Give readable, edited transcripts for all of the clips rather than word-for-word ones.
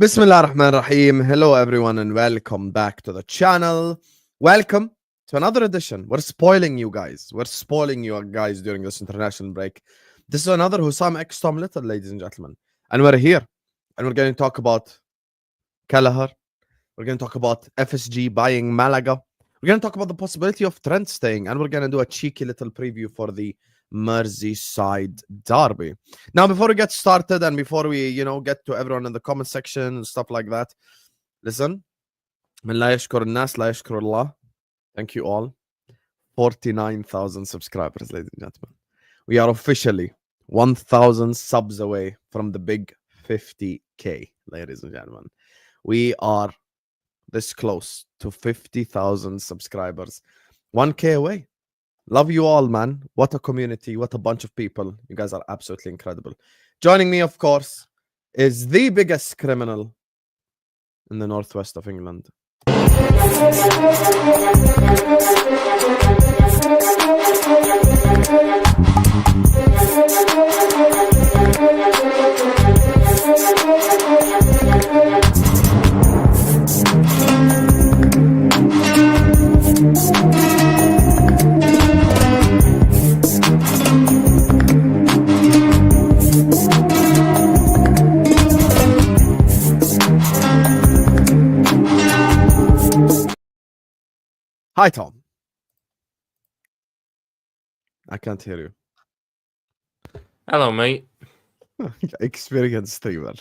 Bismillah ar-Rahman ar-Rahim. Hello everyone and welcome back to the channel. Welcome to another edition. We're spoiling you guys. We're spoiling you guys during this international break. This is another Husam X Tom Little, ladies and gentlemen. And we're here. And we're going to talk about Kelleher. We're going to talk about FSG buying Malaga. We're going to talk about the possibility of Trent staying. And we're going to do a cheeky little preview for the Merseyside derby. Now, before we get started and before we, get to everyone in the comment section and stuff like that, listen. من لا يشكر الناس لا يشكر الله. Thank you all. 49,000 subscribers, ladies and gentlemen. We are officially 1,000 subs away from the big 50K, ladies and gentlemen. We are this close to 50,000 subscribers. 1K away. Love you all, man. What a community. What a bunch of people. You guys are absolutely incredible. Joining me, of course, is the biggest criminal in the northwest of England. Hi, Tom. I can't hear you. Hello, mate. Experienced streamer.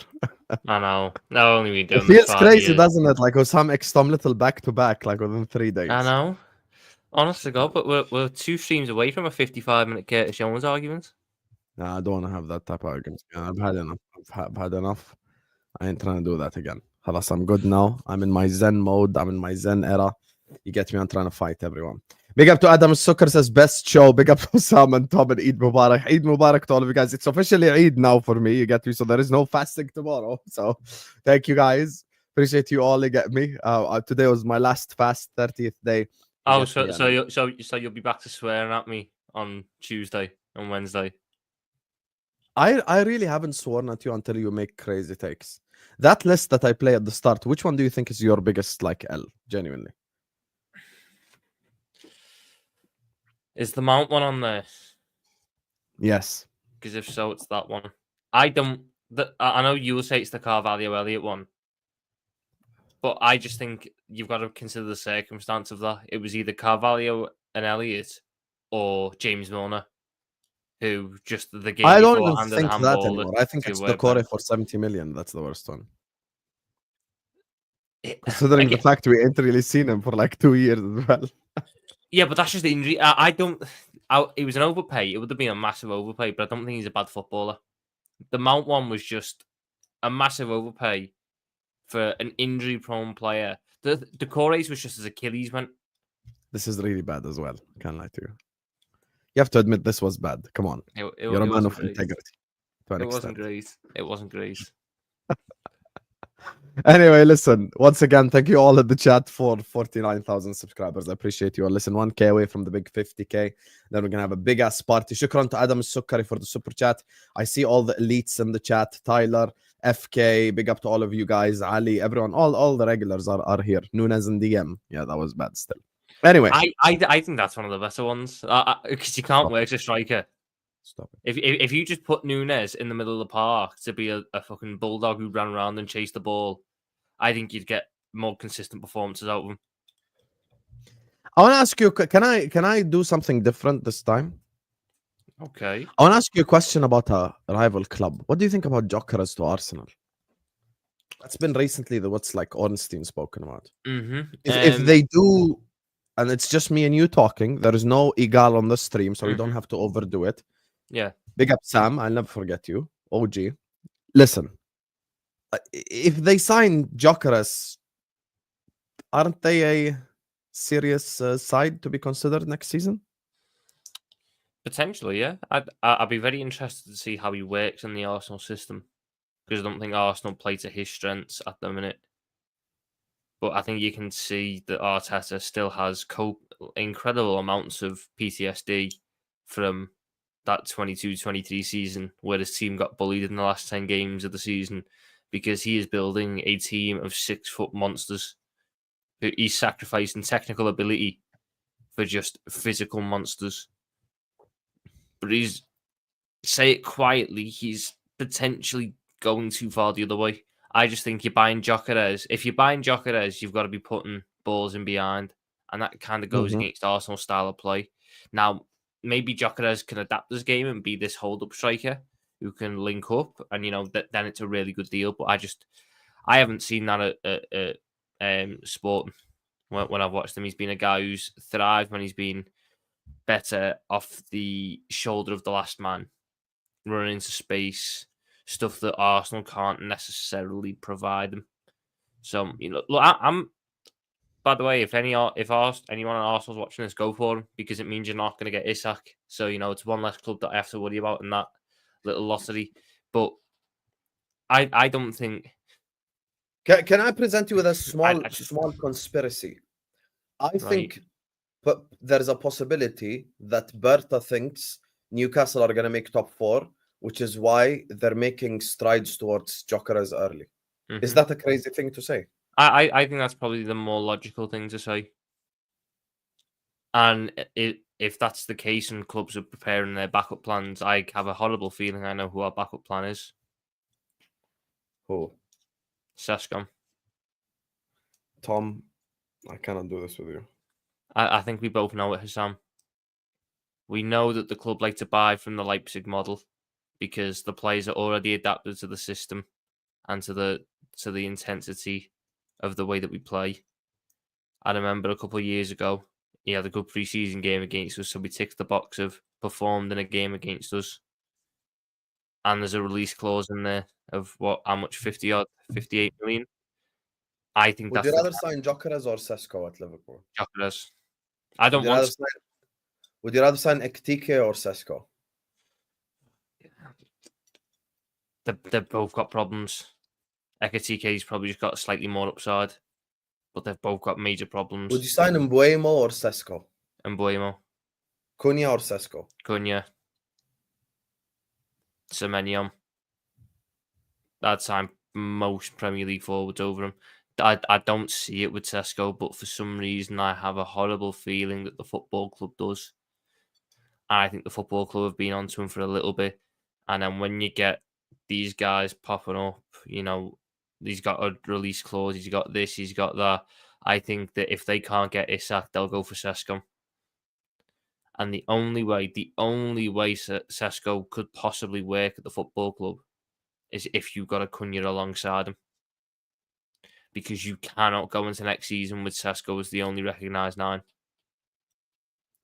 I know. No, only we doing It this feels 5 crazy, years. doesn't it? Like Husam X Tom Little back to back, like within 3 days. I know. Honest to God, but we're 2 streams away from a 55-minute Curtis Jones argument. Nah, I don't want to have that type of argument. I've had enough. I've had enough. I ain't trying to do that again. Halas, I'm good now. I'm in my Zen mode. I'm in my Zen era. You get me? I'm trying to fight everyone. Big up to Adam Sukkar says best show. Big up to Sam and Tom and Eid Mubarak. Eid Mubarak to all of you guys. It's officially Eid now for me. You get me? So there is no fasting tomorrow. So thank you guys. Appreciate you all. You get me? Today was my last fast, 30th day. Oh, so you'll be back to swearing at me on Tuesday and Wednesday. I really haven't sworn at you until you make crazy takes. That list that I play at the start, which one do you think is your biggest L? Genuinely. Is the Mount one on there? Yes. Because if so, it's that one. I know you will say it's the Carvalho Elliott one, but I just think you've got to consider the circumstance of that. It was either Carvalho and Elliott or James Milner, who just the game I don't before even handed think that handball anymore. I think to it's Webber. Gyokeres for 70 million. That's the worst one. Considering the fact we ain't really seen him for like 2 years as well. Yeah, but that's just the injury. It was an overpay. It would have been a massive overpay, but I don't think he's a bad footballer. The Mount one was just a massive overpay for an injury-prone player. The Gyokeres was just his Achilles went. This is really bad as well. Can't lie to you. You have to admit this was bad. Come on. You're a man of integrity. It wasn't great. It wasn't great. Anyway, listen, once again, thank you all in the chat for 49,000 subscribers. I appreciate you all. Listen, 1K away from the big 50K. Then we're going to have a big ass party. Shukran to Adam Sukkari for the super chat. I see all the elites in the chat. Tyler, FK, big up to all of you guys. Ali, everyone, all the regulars are here. Nunes and DM. Yeah, that was bad still. Anyway. I think that's one of the better ones. Because you can't work a striker. Stop it. If you just put Nunes in the middle of the park to be a fucking bulldog who ran around and chased the ball, I think you'd get more consistent performances out of him. I want to ask you, can I do something different this time? Okay. I want to ask you a question about a rival club. What do you think about Gyokeres to Arsenal? That's been recently what's like Ornstein spoken about. Mm-hmm. If they do, and it's just me and you talking, there is no Igal on the stream, so we don't have to overdo it. Yeah. Big up, Sam. I'll never forget you. OG. Listen, if they sign Gyokeres, aren't they a serious side to be considered next season? Potentially, yeah. I'd be very interested to see how he works in the Arsenal system, because I don't think Arsenal play to his strengths at the minute. But I think you can see that Arteta still has incredible amounts of PTSD from that 22-23 season, where his team got bullied in the last 10 games of the season because he is building a team of 6-foot monsters. He's sacrificing technical ability for just physical monsters. But say it quietly, he's potentially going too far the other way. I just think you're buying Gyokeres. If you're buying Gyokeres, you've got to be putting balls in behind. And that kind of goes against Arsenal's style of play. Now, maybe Gyokeres can adapt this game and be this hold-up striker who can link up. And, then it's a really good deal. But I haven't seen that at Sporting when I've watched him. He's been a guy who's thrived when he's been better off the shoulder of the last man, running into space, stuff that Arsenal can't necessarily provide them. So, look, I'm. By the way, if anyone on Arsenal's watching this, go for him, because it means you're not going to get Isak. So, it's one less club that I have to worry about in that little lottery. But I don't think. Can I present you with a small conspiracy? I think there's a possibility that Berta thinks Newcastle are going to make top 4, which is why they're making strides towards Gyokeres early. Mm-hmm. Is that a crazy thing to say? I think that's probably the more logical thing to say. And if that's the case and clubs are preparing their backup plans, I have a horrible feeling I know who our backup plan is. Who? Sescom. Tom, I cannot do this with you. I think we both know it, Husam. We know that the club like to buy from the Leipzig model because the players are already adapted to the system and to the intensity of the way that we play. I remember a couple of years ago, he had a good pre-season game against us, so we ticked the box of performed in a game against us. And there's a release clause in there of how much, 58 million. I think Would you rather sign Gyokeres or Sesko at Liverpool? Gyokeres. I don't want. Would you rather sign Ekitike or Sesko? They've both got problems. Ekitike's probably just got slightly more upside, but they've both got major problems. Would you sign Mbeumo or Sesko? Mbeumo. Cunha or Sesko? Cunha. Semenyo. I'd sign most Premier League forwards over him. I don't see it with Sesko, but for some reason I have a horrible feeling that the football club does. And I think the football club have been onto him for a little bit. And then when you get these guys popping up, he's got a release clause, he's got this, he's got that. I think that if they can't get Isak, they'll go for Sesko. And the only way Sesko could possibly work at the football club is if you've got a Cunha alongside him. Because you cannot go into next season with Sesko as the only recognised 9.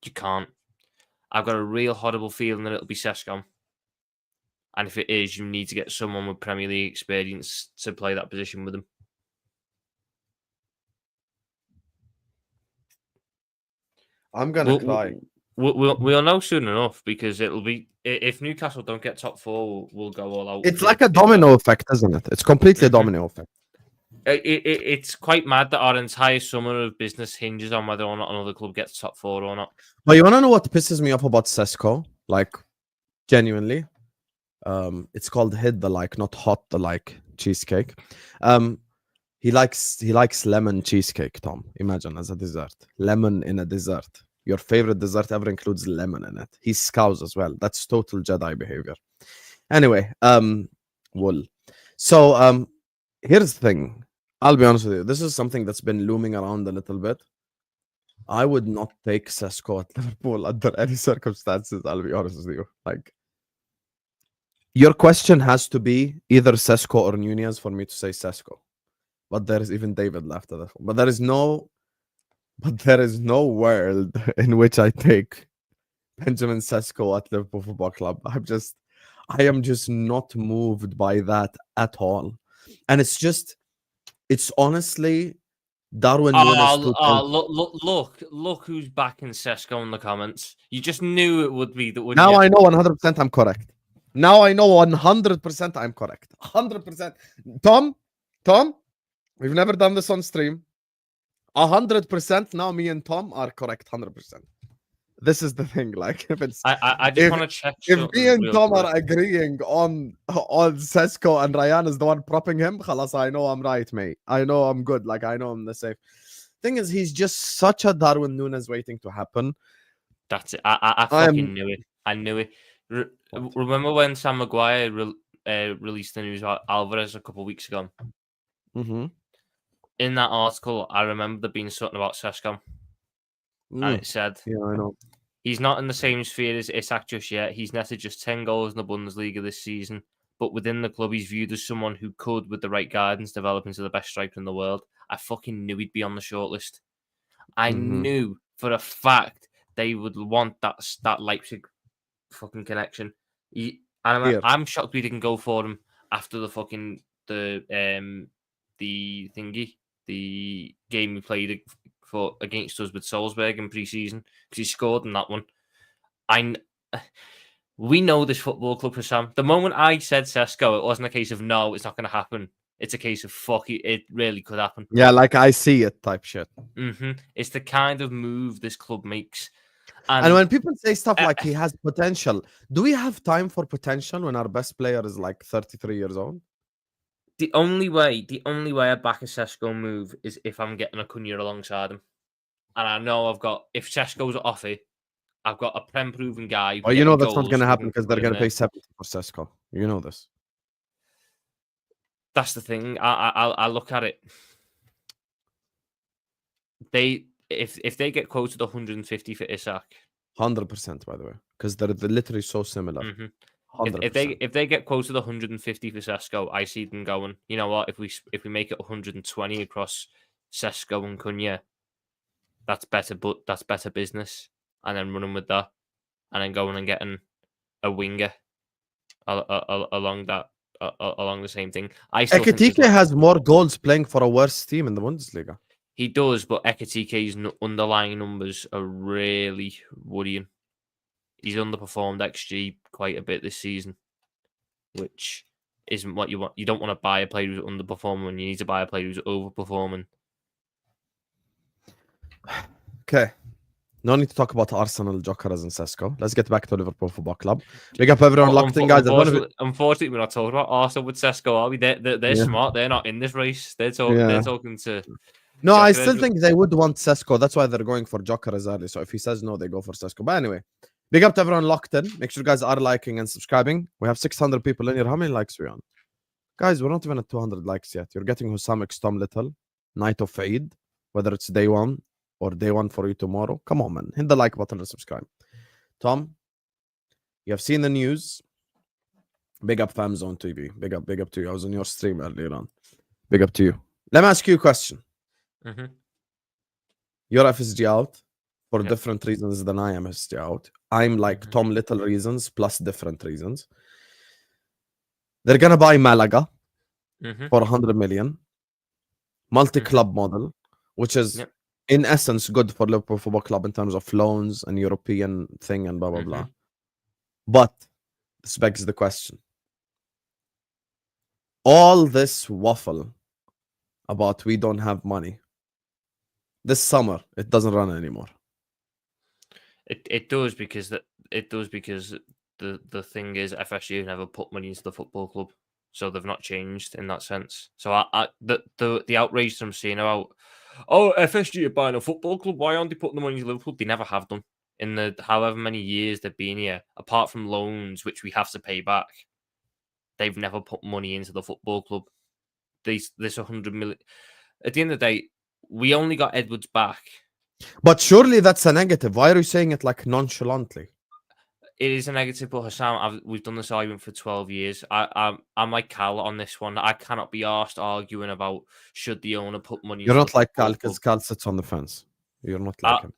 You can't. I've got a real horrible feeling that it'll be Sesko. And if it is, you need to get someone with Premier League experience to play that position with him. I'm going to cry. We'll know soon enough, because it'll be, if Newcastle don't get top 4, we'll go all out. It's like a domino effect, isn't it? It's completely a domino effect. It's quite mad that our entire summer of business hinges on whether or not another club gets top 4 or not. But you want to know what pisses me off about Sesko? Like, genuinely. It's called hit the like, not hot the like cheesecake. He likes lemon cheesecake, Tom. Imagine, as a dessert. Lemon in a dessert. Your favorite dessert ever includes lemon in it. He's Scouse as well. That's total Jedi behavior. Anyway, wool. So, here's the thing. I'll be honest with you. This is something that's been looming around a little bit. I would not take Sesko at Liverpool under any circumstances. I'll be honest with you. Like, your question has to be either Sesko or Nunez for me to say Sesko. But there is even David left at that. But there is no world in which I take Benjamin Sesko at Liverpool Football Club. I am just not moved by that at all. And it's honestly Darwin Nunes. Look who's backing Sesko in the comments. You just knew it would be that. Now I know 100% I'm correct. Now I know 100% I'm correct. 100%. Tom, we've never done this on stream. 100% now me and Tom are correct. 100%. This is the thing. Like, if it's I just if want to check if me something and real Tom quick. are agreeing on Sesko and Ryan is the one propping him, khalas, I know I'm right, mate. I know I'm good. Like, I know I'm the safe. Thing is, he's just such a Darwin Nunes waiting to happen. That's it. I fucking knew it. I knew it. Remember when Sam Maguire released the news about Alvarez a couple of weeks ago? Mm-hmm. In that article, I remember there being something about Sesko, and it said Yeah, I know. he's not in the same sphere as Isak just yet. He's netted just 10 goals in the Bundesliga this season, but within the club, he's viewed as someone who could, with the right guidance, develop into the best striker in the world. I fucking knew he'd be on the shortlist. I knew for a fact they would want that Leipzig fucking connection. I'm shocked we didn't go for him after the fucking the thingy, the game we played for against us with Salzburg in pre-season, because he scored in that one. We know this football club, Husam. The moment I said Sesko, it wasn't a case of no, it's not going to happen. It's a case of fuck it really could happen. Yeah, like I see it type shit. It's the kind of move this club makes. And when people say stuff like he has potential, do we have time for potential when our best player is like 33 years old? The only way I back a Sesko move is if I'm getting a Cunha alongside him. And I know if Sesko's off it, I've got a Prem-proven guy. Oh, you know that's not going to happen because they're going to pay 70 for Sesko. You know this. That's the thing. I look at it. If they get quoted 150 for Isak, 100%, by the way, because they're literally so similar. 100%. If they get quoted 150 for Sesko, I see them going, you know what? If we make it 120 across Sesko and Cunha, that's better. But that's better business. And then running with that, and then going and getting a winger along the same thing. Ekitike has more goals playing for a worse team in the Bundesliga. He does, but Ekitike's underlying numbers are really worrying. He's underperformed XG quite a bit this season, which isn't what you want. You don't want to buy a player who's underperforming when you need to buy a player who's overperforming. Okay. No need to talk about Arsenal, Gyokeres, and Sesko. Let's get back to Liverpool Football Club. Big up everyone locked in, guys. Unfortunately, we're not talking about Arsenal with Sesko, are we? They're smart. They're not in this race. They're talking to... No, Gyokeres. I still think they would want Sesko. That's why they're going for Gyokeres early. So if he says no, they go for Sesko. But anyway, big up to everyone locked in. Make sure you guys are liking and subscribing. We have 600 people in here. How many likes are we on? Guys, we're not even at 200 likes yet. You're getting Husam X Tom Little, Night of Fade, whether it's day one or day one for you tomorrow. Come on, man. Hit the like button and subscribe. Tom, you have seen the news. Big up FamZone TV. Big up to you. I was on your stream earlier on. Big up to you. Let me ask you a question. You're FSG out for different reasons than I am FSG out. I'm like Tom Little reasons plus different reasons. They're going to buy Malaga for 100 million. Multi-club model, which is in essence good for Liverpool Football Club in terms of loans and European thing and blah, blah, blah. But this begs the question. All this waffle about we don't have money. This summer, it doesn't run anymore. It does because the thing is FSU never put money into the football club, so they've not changed in that sense. So the outrage I'm seeing about FSG are buying a football club, why aren't they putting the money into Liverpool? They never have done in the however many years they've been here, apart from loans which we have to pay back. They've never put money into the football club. This 100 million. At the end of the day, we only got Edwards back. But surely that's a negative. Why are you saying it like nonchalantly? It is a negative, but Husam, we've done this argument for 12 years. I'm like Cal on this one. I cannot be asked arguing about should the owner put money. You're not like Cal because Cal sits on the fence. You're not like him.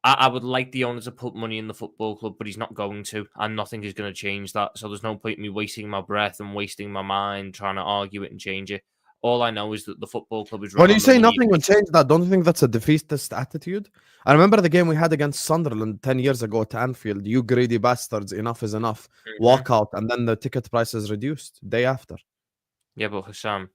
I would like the owner to put money in the football club, but he's not going to, and nothing is going to change that. So there's no point in me wasting my breath and wasting my mind trying to argue it and change it. All I know is that the football club is... When you say nothing will change that, don't you think that's a defeatist attitude? I remember the game we had against Sunderland 10 years ago at Anfield. You greedy bastards, enough is enough. Walk out, and then the ticket price is reduced day after. Yeah, but Husam,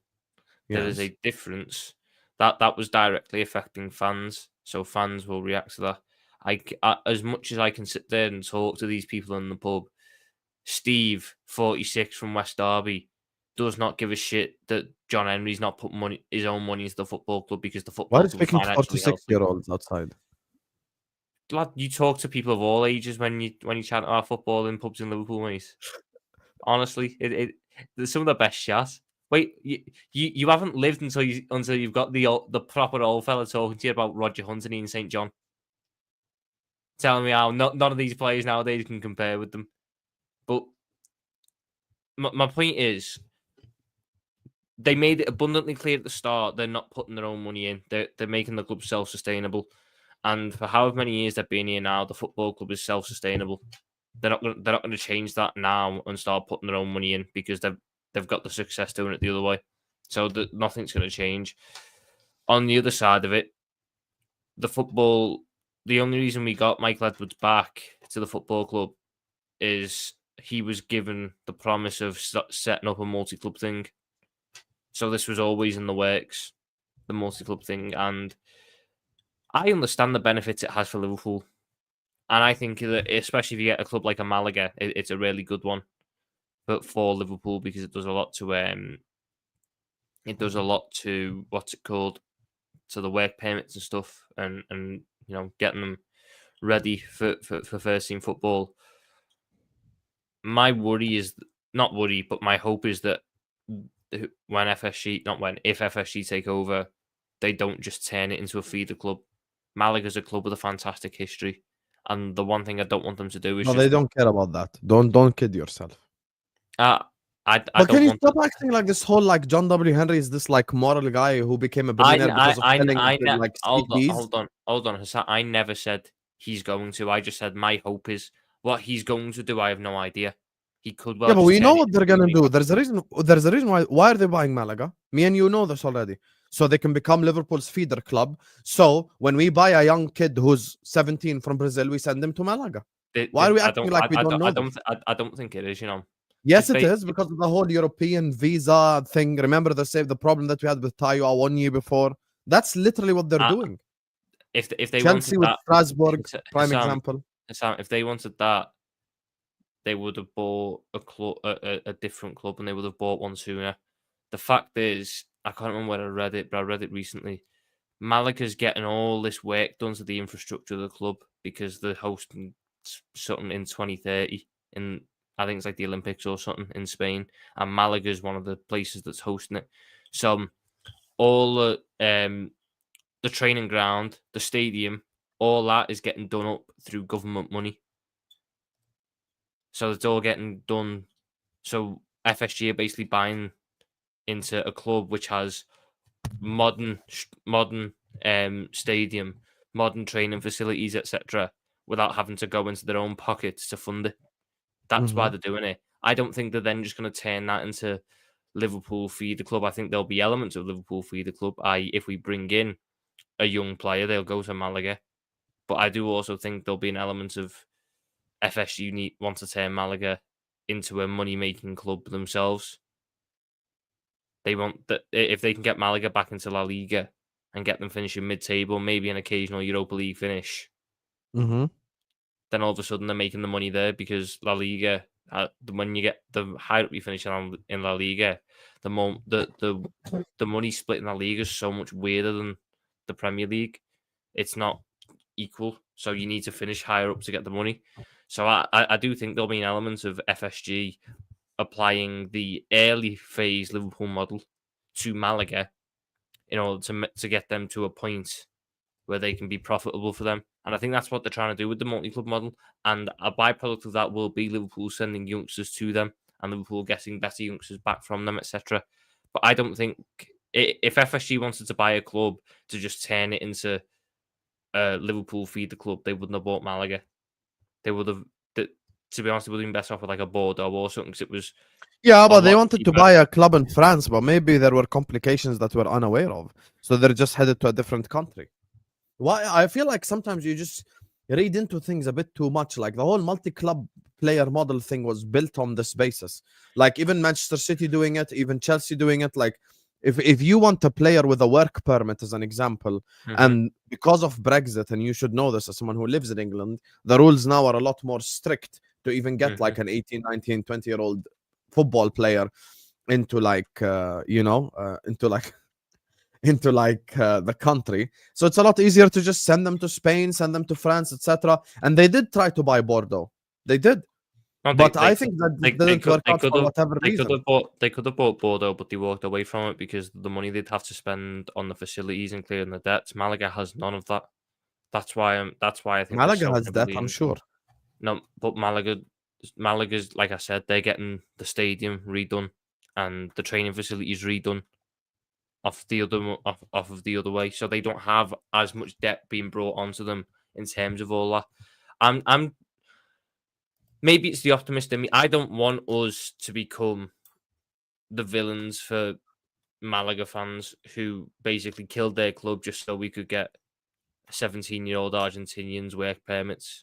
there is a difference. That was directly affecting fans, so fans will react to that. As much as I can sit there and talk to these people in the pub, Steve, 46 from West Derby, does not give a shit that John Henry's not put his own money into the football club because the Why football are you club is speaking to financially healthy. 46-year-olds outside? Lad, you talk to people of all ages when you chat about football in pubs in Liverpool, mate. Honestly, there's some of the best chat. Wait, you haven't lived until you've got the proper old fella talking to you about Roger Huntony and St. John, telling me how none of these players nowadays can compare with them. But my point is, they made it abundantly clear at the start they're not putting their own money in. They're making the club self-sustainable, and for however many years they've been here now, the football club is self-sustainable. They're not going to change that now and start putting their own money in because they've got the success doing it the other way. So nothing's going to change. On the other side of it, the football. The only reason we got Michael Edwards back to the football club is he was given the promise of setting up a multi-club thing. So this was always in the works, the multi-club thing, and I understand the benefits it has for Liverpool. And I think that especially if you get a club like a Malaga, it's a really good one. But for Liverpool, because it does a lot to what's it called, to the work permits and stuff, and getting them ready for first team football. My worry is not worry, but my hope is that if FSG take over, they don't just turn it into a feeder club. Malaga's a club with a fantastic history, and the one thing I don't want them to do is they don't care about that. Don't kid yourself. But can you stop acting like this whole like John W. Henry is this like moral guy who became a billionaire because of killing like hold on, Husam. I never said he's going to. I just said my hope is what he's going to do. I have no idea. He could well. Yeah, but we know what they're gonna do. There's a reason. There's a reason why are they buying Malaga? Me and you know this already. So they can become Liverpool's feeder club. So when we buy a young kid who's 17 from Brazil, we send him to Malaga. Why are we acting like we don't know? I don't think it is. Yes, it is because of the whole European visa thing. Remember the problem that we had with Tayo 1 year before. That's literally what they're doing. If they Chelsea wanted with that, Strasbourg, prime example. Sam, if they wanted that, they would have bought a different club, and they would have bought one sooner. The fact is, I can't remember where I read it, but I read it recently. Malaga's getting all this work done to the infrastructure of the club because they're hosting something in 2030 in, I think it's like the Olympics or something in Spain, and Malaga is one of the places that's hosting it. So all the training ground, the stadium, all that is getting done up through government money. So it's all getting done. So FSG are basically buying into a club which has modern stadium, modern training facilities, etc., without having to go into their own pockets to fund it. That's why they're doing it. I don't think they're then just going to turn that into Liverpool feeder club. I think there'll be elements of Liverpool feeder club. If we bring in a young player, they'll go to Malaga. But I do also think there'll be an element of FSG want to turn Malaga into a money-making club themselves. They want that if they can get Malaga back into La Liga and get them finishing mid-table, maybe an occasional Europa League finish, then all of a sudden they're making the money there because La Liga, when you get the higher up you finish in La Liga, the money split in La Liga is so much weirder than the Premier League. It's not equal, so you need to finish higher up to get the money. So I do think there'll be an element of FSG applying the early phase Liverpool model to Malaga in order to get them to a point where they can be profitable for them. And I think that's what they're trying to do with the multi-club model. And a byproduct of that will be Liverpool sending youngsters to them and Liverpool getting better youngsters back from them, etc. But I don't think if FSG wanted to buy a club to just turn it into a Liverpool feeder club, they wouldn't have bought Malaga. They would have, to be honest, they would have been better off with like a Bordeaux or something because it was. Yeah, but they wanted to buy a club in France, but maybe there were complications that we're unaware of. So they're just headed to a different country. Why? I feel like sometimes you just read into things a bit too much. Like the whole multi-club player model thing was built on this basis. Like even Manchester City doing it, even Chelsea doing it. Like If you want a player with a work permit, as an example, Mhm. and because of Brexit, and you should know this as someone who lives in England, the rules now are a lot more strict to even get like an 18, 19, 20-year-old football player into like into like the country. So it's a lot easier to just send them to Spain, send them to France, etc. And they did try to buy Bordeaux. They did. No, But I think that they didn't work out could for have whatever reason. they could have bought Bordeaux, but they walked away from it because the money they'd have to spend on the facilities and clearing the debts. Malaga has none of that. That's why I think they're Malaga so has that, heavily I'm in. sure. No, but Malaga's, like I said, they're getting the stadium redone and the training facilities redone off of the other way, so they don't have as much debt being brought onto them in terms of all that. I'm maybe it's the optimist in me. I don't want us to become the villains for Malaga fans who basically killed their club just so we could get 17-year-old Argentinians work permits.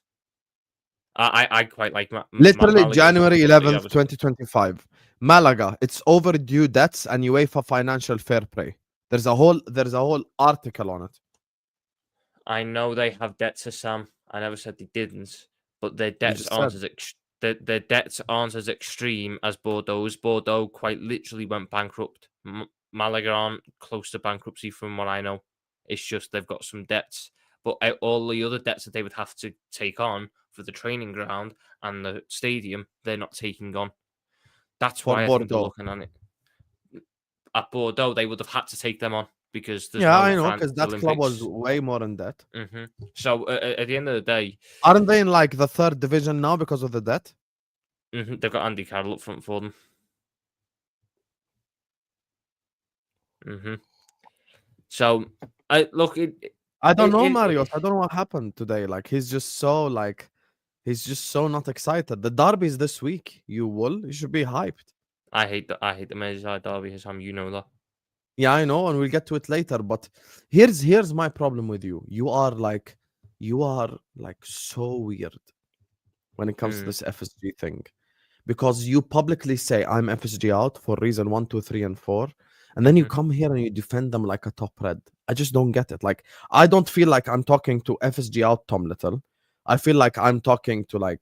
I quite like Literally Malaga. January But yeah, 11th, 2025. Malaga, it's overdue debts and UEFA financial fair play. There's a whole article on it. I know they have debts to Sam. I never said they didn't, but their You debts just aren't said. their debts aren't as extreme as Bordeaux's. Bordeaux quite literally went bankrupt. Malaga aren't close to bankruptcy, from what I know. It's just they've got some debts, but all the other debts that they would have to take on for the training ground and the stadium, they're not taking on. That's For why I think they're Bordeaux. looking at it. At Bordeaux, they would have had to take them on because there's Yeah, no I know, France because that club was Olympics. way more in debt. So at the end of the day, Aren't they in like the third division now because of the debt? they've got Andy Carroll up front for them. So I look. I don't know, It, Marius. I don't know what happened today. Like he's just so not excited. The derby's this week. You should be hyped. I hate the Merseyside derby, Husam. You know that. Yeah, I know, and we'll get to it later. But here's my problem with you. You are like so weird when it comes to this FSG thing. Because you publicly say I'm FSG out for reason 1, 2, 3, and 4, and then you come here and you defend them like a top red. I just don't get it. Like I don't feel like I'm talking to FSG out Tom Little. I feel like I'm talking to like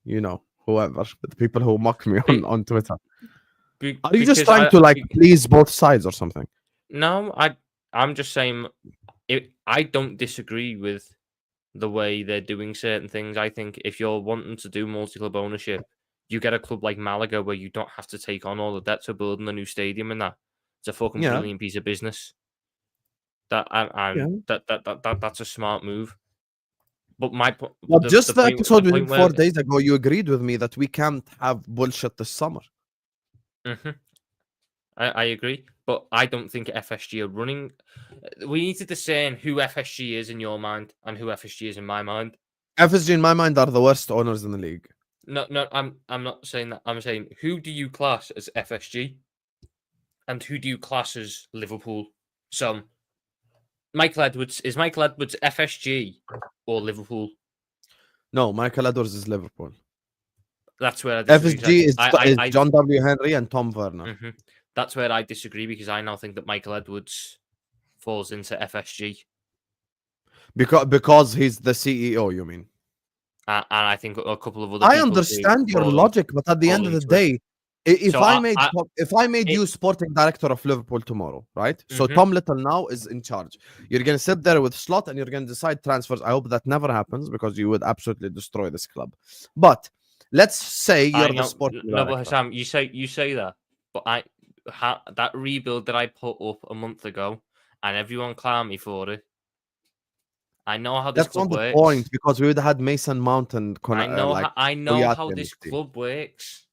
whoever, the people who mock me on Twitter. Are you just Because trying to like please both sides or something? No, I'm just saying. I don't disagree with the way they're doing certain things. I think if you're wanting to do multi-club ownership, you get a club like Malaga where you don't have to take on all the debt to building a new stadium and that. It's a fucking Yeah, brilliant piece of business. That yeah. that's a smart move. But my point, But just the the episode we point did 4 where days ago, you agreed with me that we can't have bullshit this summer. I agree, but I don't think FSG are running. We need to discern who FSG is in your mind and who FSG is in my mind. FSG, in my mind, are the worst owners in the league. No, I'm not saying that. I'm saying who do you class as FSG, and who do you class as Liverpool? So, Michael Edwards FSG or Liverpool? No, Michael Edwards is Liverpool. That's where I disagree. FSG is John W. Henry and Tom Werner. That's where I disagree because I now think that Michael Edwards falls into FSG. Because he's the CEO, you mean? And I think a couple of other. I understand your logic, but at the end of the day, if I made you sporting director of Liverpool tomorrow, right? So Tom Little now is in charge. You're gonna sit there with Slot and you're gonna decide transfers. I hope that never happens because you would absolutely destroy this club. But let's say you're the sporting director. But Husam, you say that, but that rebuild that I put up a month ago, and everyone clowned me for it. I know how this club works. That's not the point because we would have had Mason Mount and I know how this club works.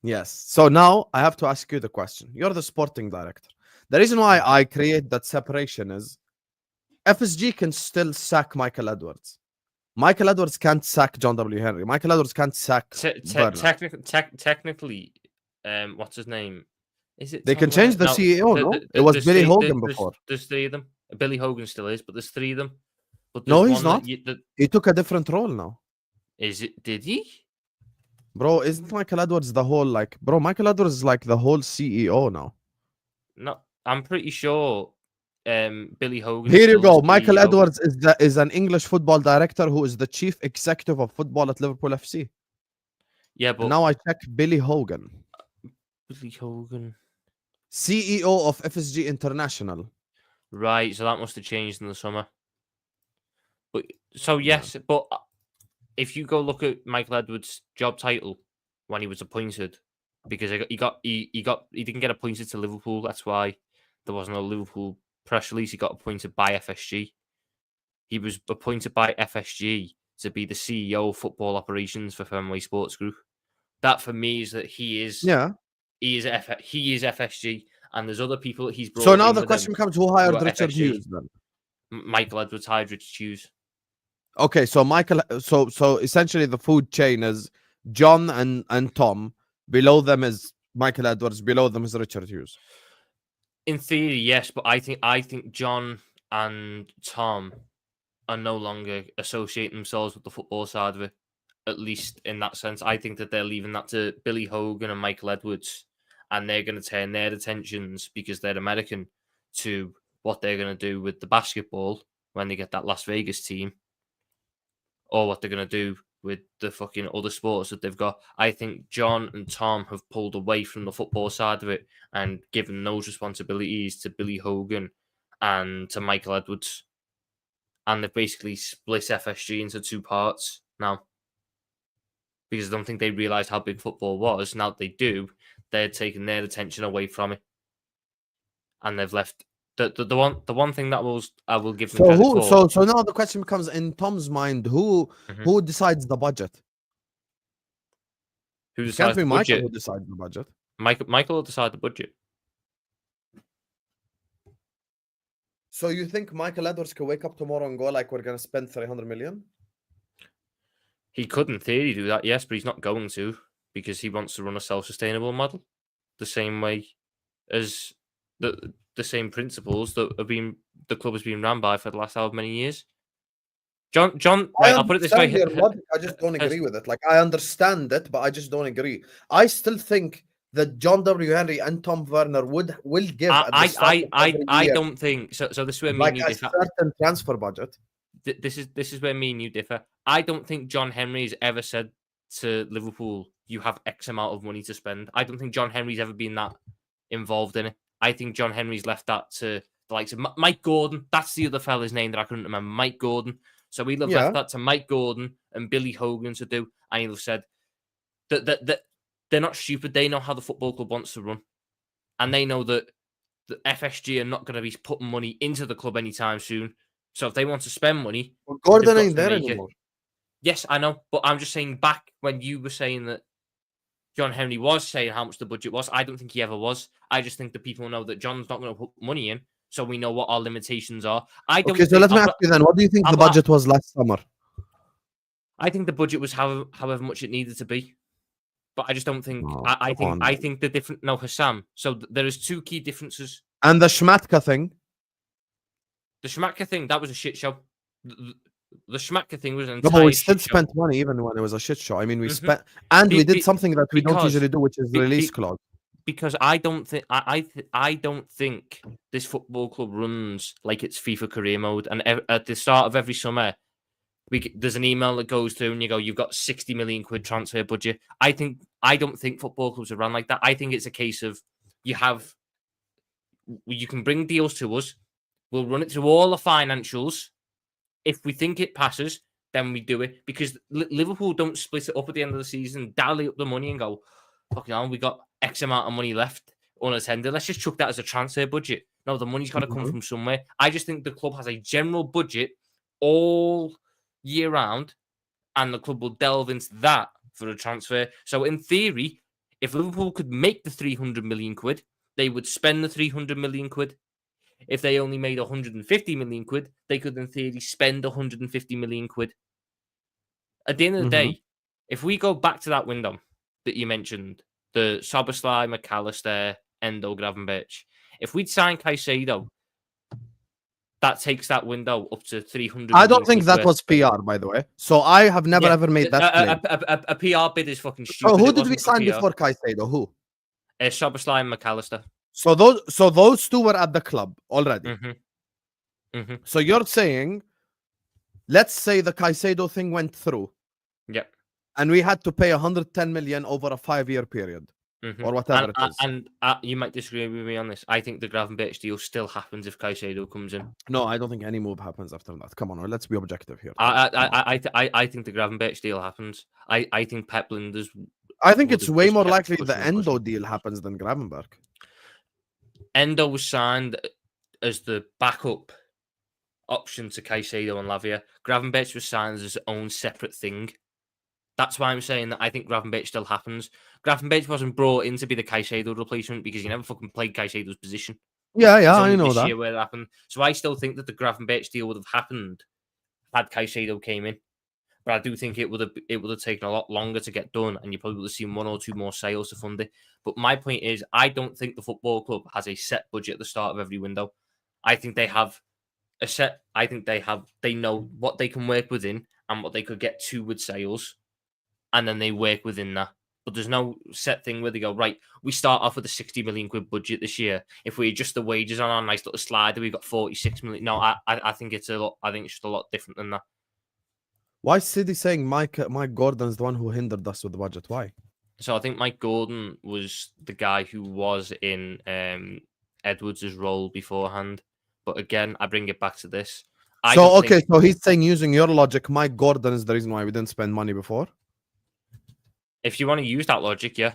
Yes. So now I have to ask you the question. You're the sporting director. The reason why I create that separation is FSG can still sack Michael Edwards. Michael Edwards can't sack John W. Henry. Michael Edwards can't sack technically, what's his name? Is it? They can change the CEO, no? It was Billy Hogan before. There's 3 of them. Billy Hogan still is, but there's 3 of them. But no, he's not. He took a different role now. Did he? Bro, isn't Michael Edwards the whole Michael Edwards is like the whole CEO now. No, I'm pretty sure Billy Hogan. Here you Still go. the Michael CEO. Edwards is an English football director who is the chief executive of football at Liverpool FC. Yeah, And but now I check Billy Hogan, Billy Hogan. CEO of FSG International. Right, so that must have changed in the summer. But so Yeah. yes, but if you go look at Michael Edwards' job title when he was appointed, because he didn't get appointed to Liverpool. That's why there wasn't a Liverpool press release. He got appointed by FSG. He was appointed by FSG to be the CEO of football operations for Fenway Sports Group. That for me is that he is FSG, and there's other people that he's brought So now in the with him question becomes, who who hired are Richard FSG. Hughes then? Michael Edwards hired Richard Hughes. Okay, so so essentially the food chain is John and Tom. Below them is Michael Edwards. Below them is Richard Hughes. In theory, yes, but I think John and Tom are no longer associating themselves with the football side of it. At least in that sense, I think that they're leaving that to Billy Hogan and Michael Edwards, and they're going to turn their attentions, because they're American, to what they're going to do with the basketball when they get that Las Vegas team, or what they're going to do with the fucking other sports that they've got. I think John and Tom have pulled away from the football side of it and given those responsibilities to Billy Hogan and to Michael Edwards. And they've basically split FSG into two parts now, because I don't think they realised how big football was. Now that they do, they're taking their attention away from it, and they've left the one thing that I will give them So credit who? for. So now the question becomes, in Tom's mind, who decides the budget? Who It can't decides be the Michael budget? who decides the budget. Michael will decide the budget. So you think Michael Edwards could wake up tomorrow and go like, we're gonna spend 300 million? He could, in theory, do that, yes, but he's not going to, because he wants to run a self-sustainable model, the same way as the same principles that have been the club has been ran by for the last however many years. John, right, I'll put it this way. Your logic, I just don't agree with it. Like, I understand it, but I just don't agree. I still think that John W. Henry and Tom Werner will give. I don't think so. So this is where me and you differ. Certain transfer budget. This is where me and you differ. I don't think John Henry's ever said to Liverpool, "You have X amount of money to spend." I don't think John Henry's ever been that involved in it. I think John Henry's left that to the likes of Mike Gordon. That's the other fella's name that I couldn't remember. Mike Gordon. So we'd have left that to Mike Gordon and Billy Hogan to do, and he'll have said that they're not stupid. They know how the football club wants to run, and they know that the FSG are not going to be putting money into the club anytime soon. So if they want to spend money, well, Gordon ain't there anymore. Yes, I know, but I'm just saying, back when you were saying that John Henry was saying how much the budget was, I don't think he ever was. I just think that people know that John's not going to put money in, so we know what our limitations are. Okay, so let me ask you then, what do you think the budget was last summer? I think the budget was however much it needed to be. But I just don't think. I think the different. No, Husam. So there is two key differences. And the Schmatka thing. The Schmatka thing, that was a shit show. The Schmatka thing was an entire. No, but we still spent show. money even when it was a shit show. I mean, we spent, and we did something that we don't usually do, which is the release clause. Because I don't think I don't think this football club runs like it's FIFA career mode. And at the start of every summer, there's an email that goes through, and you go, "You've got 60 million quid transfer budget." I don't think football clubs are run like that. I think it's a case of you can bring deals to us. We'll run it through all the financials. If we think it passes, then we do it. Because Liverpool don't split it up at the end of the season, dally up the money and go, "Fucking hell, we got X amount of money left unattended. Let's just chuck that as a transfer budget." No, the money's got to come from somewhere. I just think the club has a general budget all year round, and the club will delve into that for a transfer. So in theory, if Liverpool could make the 300 million quid, they would spend the 300 million quid. If they only made 150 million quid, they could in theory spend 150 million quid. At the end of the day, if we go back to that window that you mentioned, the Szoboszlai, McAllister, Endo, Gravenberch, if we'd sign Caicedo, that takes that window up to 300. I don't think that was PR, by the way. So I have never ever made that claim. A PR bid is fucking stupid. So who did we sign before Caicedo? Who? Szoboszlai and McAllister. So those two were at the club already. Mm-hmm. So you're saying, let's say the Caicedo thing went through. Yep. And we had to pay 110 million over a 5-year period, or whatever it is. And you might disagree with me on this. I think the Gravenberch deal still happens if Caicedo comes in. No, I don't think any move happens after that. Come on, let's be objective here. I think the Gravenberch deal happens. I think Pep Linders. I think would it's have way just more kept likely the pushing and Endo pushing. deal happens than Gravenberch. Endo was signed as the backup option to Caicedo and Lavia. Gravenberch was signed as his own separate thing. That's why I'm saying that I think Gravenberch still happens. Gravenberch wasn't brought in to be the Caicedo replacement because he never fucking played Caicedo's position. Yeah, It's I only know this that. year where it happened. So I still think that the Gravenberch deal would have happened had Caicedo came in. But I do think it would have taken a lot longer to get done, and you probably would have seen one or two more sales to fund it. But my point is, I don't think the football club has a set budget at the start of every window. I think they have a set. I think they know what they can work within and what they could get to with sales, and then they work within that. But there's no set thing where they go, right, we start off with a 60 million quid budget this year. If we adjust the wages on our nice little slider, we've got 46 million. No, I think it's a lot. I think it's just a lot different than that. Why is City saying Mike Gordon is the one who hindered us with the budget? Why? So I think Mike Gordon was the guy who was in Edwards' role beforehand. But again, I bring it back to this. So he's saying, using your logic, Mike Gordon is the reason why we didn't spend money before? If you want to use that logic, yeah.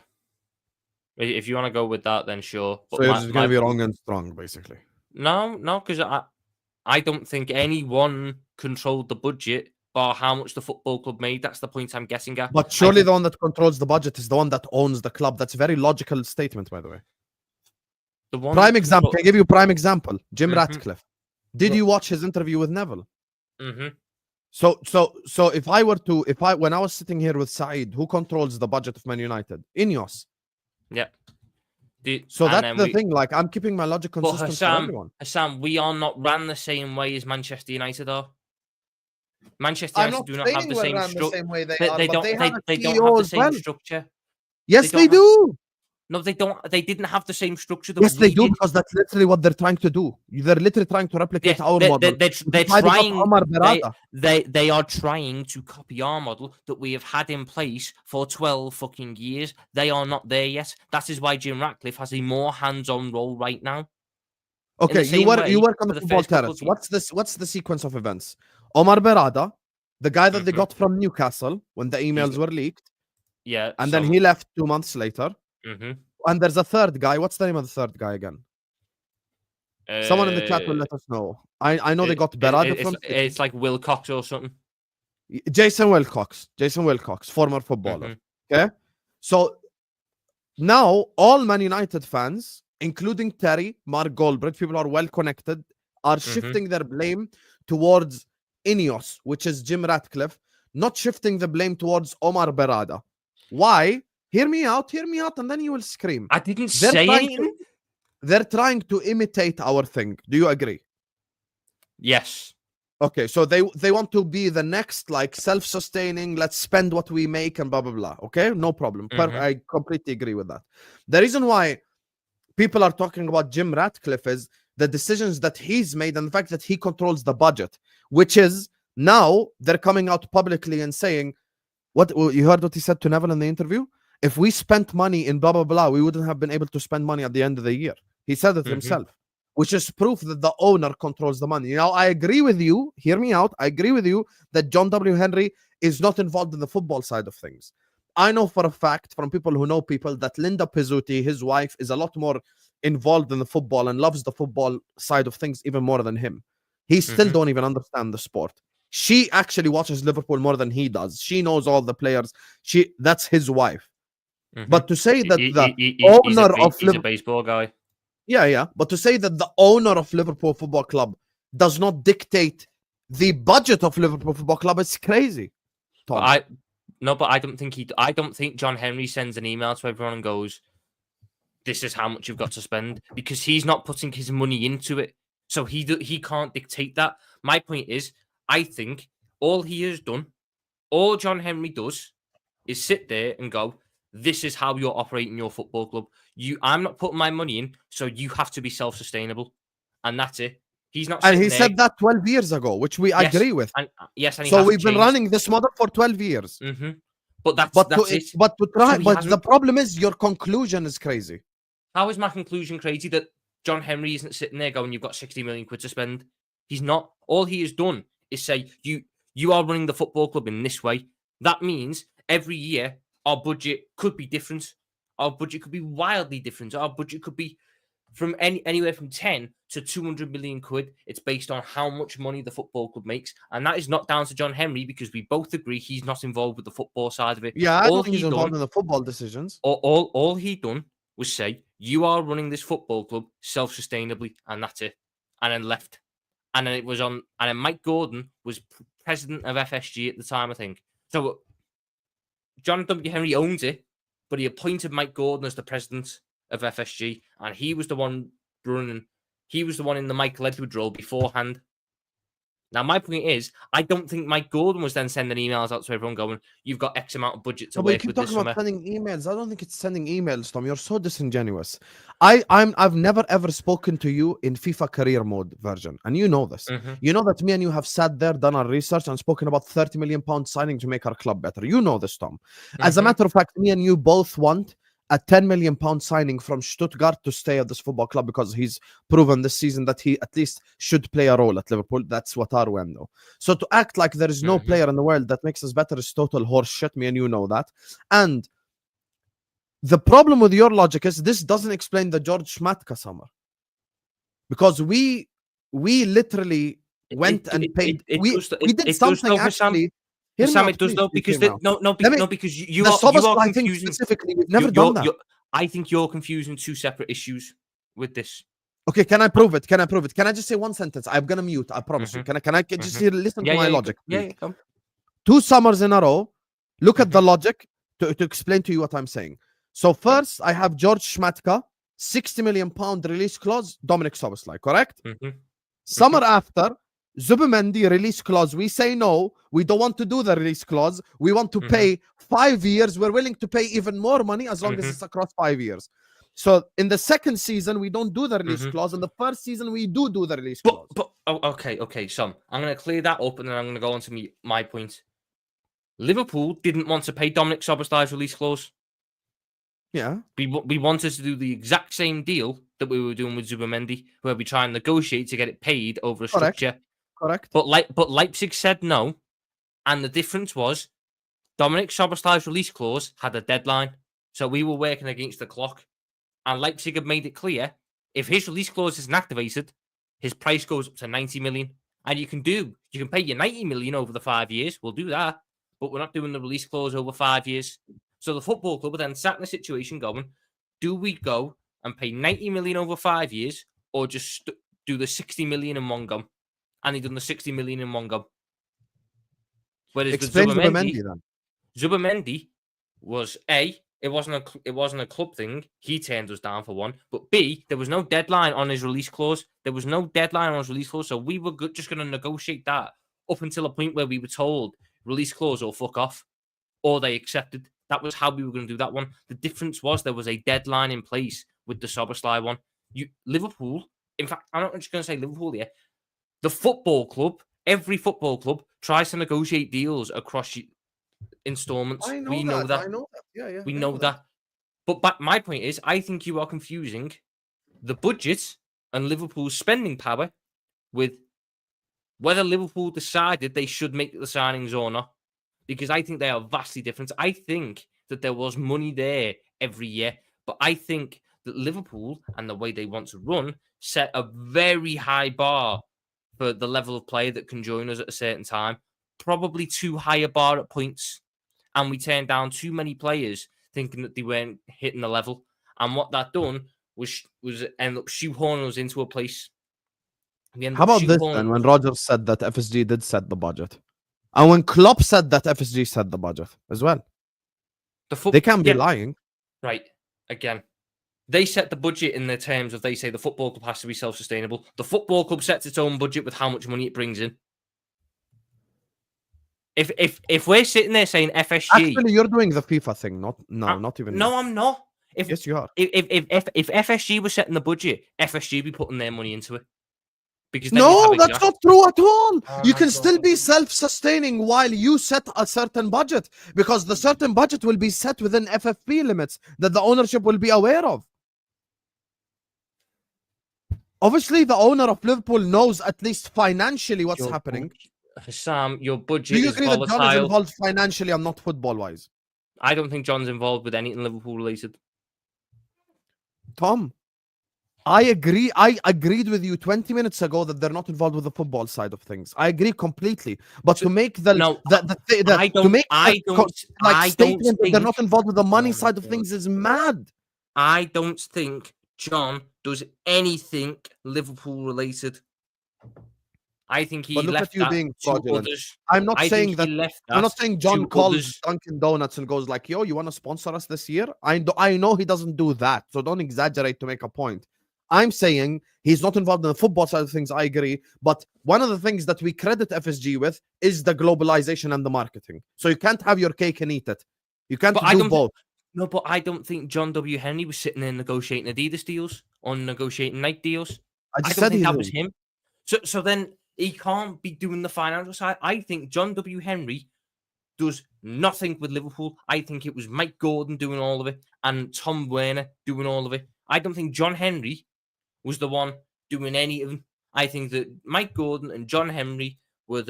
If you want to go with that, then sure. But so you're just going to be wrong and strong, basically. No, because I don't think anyone controlled the budget or how much the football club made. That's the point I'm getting at. But surely the one that controls the budget is the one that owns the club. That's a very logical statement, by the way. The one prime example. Can I give you a prime example? Jim Ratcliffe. Did you watch his interview with Neville? Mm-hmm. So when I was sitting here with Saeed, who controls the budget of Man United? Ineos. Yeah. So that's the thing. Like, I'm keeping my logic consistent for everyone. Hassan, we are not ran the same way as Manchester United are. Manchester United do not have the same structure. They don't have the same structure. Yes, they do. No, they don't. They didn't have the same structure. Yes, they do, because that's literally what they're trying to do. They're literally trying to replicate our model. They're trying. They are trying to copy our model that we have had in place for 12 fucking years. They are not there yet. That is why Jim Ratcliffe has a more hands-on role right now. Okay, you work on the football terrace. What's the sequence of events? Omar Berrada, the guy that they got from Newcastle when the emails were leaked. Yeah. And then he left 2 months later. Mm-hmm. And there's a third guy. What's the name of the third guy again? Someone in the chat will let us know. I know they got Berrada from... It's like Wilcox or something. Jason Wilcox, former footballer. Okay? So now all Man United fans, including Terry, Mark Goldbridge, people who are well connected, are shifting their blame towards Ineos, which is Jim Ratcliffe, not shifting the blame towards Omar Berrada. Why? Hear me out, and then you will scream. I didn't say anything. They're trying to imitate our thing. Do you agree? Yes. Okay, so they want to be the next, like, self-sustaining, let's spend what we make and blah, blah, blah. Okay, no problem. I completely agree with that. The reason why people are talking about Jim Ratcliffe is the decisions that he's made and the fact that he controls the budget, which is now they're coming out publicly and saying, what you heard what he said to Neville in the interview? If we spent money in blah, blah, blah, we wouldn't have been able to spend money at the end of the year. He said it himself, which is proof that the owner controls the money. Now, I agree with you. Hear me out. I agree with you that John W. Henry is not involved in the football side of things. I know for a fact from people who know people that Linda Pizzuti, his wife, is a lot more involved in the football and loves the football side of things even more than him. He still don't even understand the sport. She actually watches Liverpool more than he does. She knows all the players. That's his wife. But to say that the owner of he's a baseball guy. Yeah. But to say that the owner of Liverpool Football Club does not dictate the budget of Liverpool Football Club is crazy. But I don't think John Henry sends an email to everyone and goes, "This is how much you've got to spend," because he's not putting his money into it, so he can't dictate that. My point is, I think all John Henry does, is sit there and go, "This is how you're operating your football club. I'm not putting my money in, so you have to be self-sustainable, and that's it. He's not And sitting he there. said that 12 years ago, which we Yes, agree with. and yes, and he So hasn't we've been changed. running this model for 12 years. But that's it. But to try, So he but hasn't. the problem is your conclusion is crazy. How is my conclusion crazy that John Henry isn't sitting there going, "You've got 60 million quid to spend"? He's not. All he has done is say, "You are running the football club in this way." That means every year our budget could be different. Our budget could be wildly different. Our budget could be from anywhere from 10 to 200 million quid. It's based on how much money the football club makes, and that is not down to John Henry because we both agree he's not involved with the football side of it. Yeah, I don't think he's involved in the football decisions. All he done was say, "You are running this football club self-sustainably," and that's it. And then left. And then it was on. And then Mike Gordon was president of FSG at the time, I think. So John W. Henry owns it, but he appointed Mike Gordon as the president of FSG, and he was the one running. He was the one in the Michael Edwards role beforehand. Now, my point is, I don't think Mike Gordon was then sending emails out to everyone going, "You've got X amount of budget to But you work keep with this talking summer." about sending emails. I don't think it's sending emails, Tom. You're so disingenuous. I've never ever spoken to you in FIFA career mode version, and you know this. You know that me and you have sat there, done our research, and spoken about 30 million pounds signing to make our club better. You know this, Tom. As a matter of fact, me and you both want a 10 million pound signing from Stuttgart to stay at this football club because he's proven this season that he at least should play a role at Liverpool. That's what our window. So to act like there is no player in the world that makes us better is total horseshit. Me and you know that. And the problem with your logic is this doesn't explain the George Schmatka summer, because we literally went and paid. We did something actually. Sam, it does though, because because you are confusing. Specifically, we've never done that. I think you're confusing two separate issues with this. Okay, can I prove it? Can I just say one sentence? I'm gonna mute. I promise you. Can I just listen to my logic? Come. 2 summers in a row. Look at the logic to explain to you what I'm saying. So first, I have George Schmatka, 60 million pound release clause. Dominic Szoboszlai, correct? Summer after, Zubimendi release clause. We say no. We don't want to do the release clause. We want to pay 5 years. We're willing to pay even more money as long as it's across 5 years. So in the second season, we don't do the release clause. In the first season, we do the release clause. Okay. So I'm going to clear that up, and then I'm going to go on to my point. Liverpool didn't want to pay Dominic Szoboszlai's release clause. Yeah. We wanted to do the exact same deal that we were doing with Zubimendi, where we try and negotiate to get it paid over a structure. Correct. But Leipzig said no, and the difference was Dominic Szoboszlai's release clause had a deadline, so we were working against the clock. And Leipzig have made it clear, if his release clause isn't activated, his price goes up to 90 million. And you can pay your 90 million over the 5 years. We'll do that, but we're not doing the release clause over 5 years. So the football club were then sat in a situation going, do we go and pay 90 million over 5 years, or just do the 60 million in one go? And he done the 60 million in one go. Whereas explain with Zubimendi was it wasn't a club thing. He turned us down for one. But B, there was no deadline on his release clause. So we were just going to negotiate that up until a point where we were told release clause or fuck off, or they accepted. That was how we were going to do that one. The difference was there was a deadline in place with the Szoboszlai one. Liverpool, in fact, I'm not just going to say Liverpool here. The football club, every football club tries to negotiate deals across installments. We know that. Yeah. We know that. But my point is, I think you are confusing the budget and Liverpool's spending power with whether Liverpool decided they should make the signings or not. Because I think they are vastly different. I think that there was money there every year. But I think that Liverpool and the way they want to run set a very high bar for the level of player that can join us at a certain time. Probably too high a bar at points. And we turned down too many players thinking that they weren't hitting the level. And what that done was end up shoehorning us into a place. How about this then, when Rodgers said that FSG did set the budget? And when Klopp said that FSG set the budget as well. They can't be lying. Right. Again, they set the budget in the terms of, they say the football club has to be self-sustainable. The football club sets its own budget with how much money it brings in. If we're sitting there saying FSG... Actually, you're doing the FIFA thing, not even... No, I'm not. Yes, you are. If FSG was setting the budget, FSG be putting their money into it because then you'd No, have that's exact. not true at all. Oh You my can still God. be self-sustaining while you set a certain budget, because the certain budget will be set within FFP limits that the ownership will be aware of. Obviously, the owner of Liverpool knows at least financially what's Your happening. Sam, your Do budget you is agree that John is volatile. involved financially and not football-wise? I don't think John's involved with anything Liverpool related. Tom, I agree. I agreed with you 20 minutes ago that they're not involved with the football side of things. I agree completely. But So, to make the no, to don't. make I don't. like I don't statement that they're think. not involved with the money Oh my side of God. things is mad. I don't think John does anything Liverpool related. I think he But look left at you that being to fraudulent. others. I'm not I saying think he that. left I'm that not saying John to calls others. Dunkin' Donuts and goes like, "Yo, you want to sponsor us this year?" I know he doesn't do that, so don't exaggerate to make a point. I'm saying he's not involved in the football side of things. I agree, but one of the things that we credit FSG with is the globalization and the marketing. So you can't have your cake and eat it. You can't But I do don't. both. No, but I don't think John W. Henry was sitting there negotiating Adidas deals or negotiating Nike deals. I I just don't said think he that did. was him. So then he can't be doing the financial side. I think John W. Henry does nothing with Liverpool. I think it was Mike Gordon doing all of it and Tom Werner doing all of it. I don't think John Henry was the one doing any of them. I think that Mike Gordon and John Henry were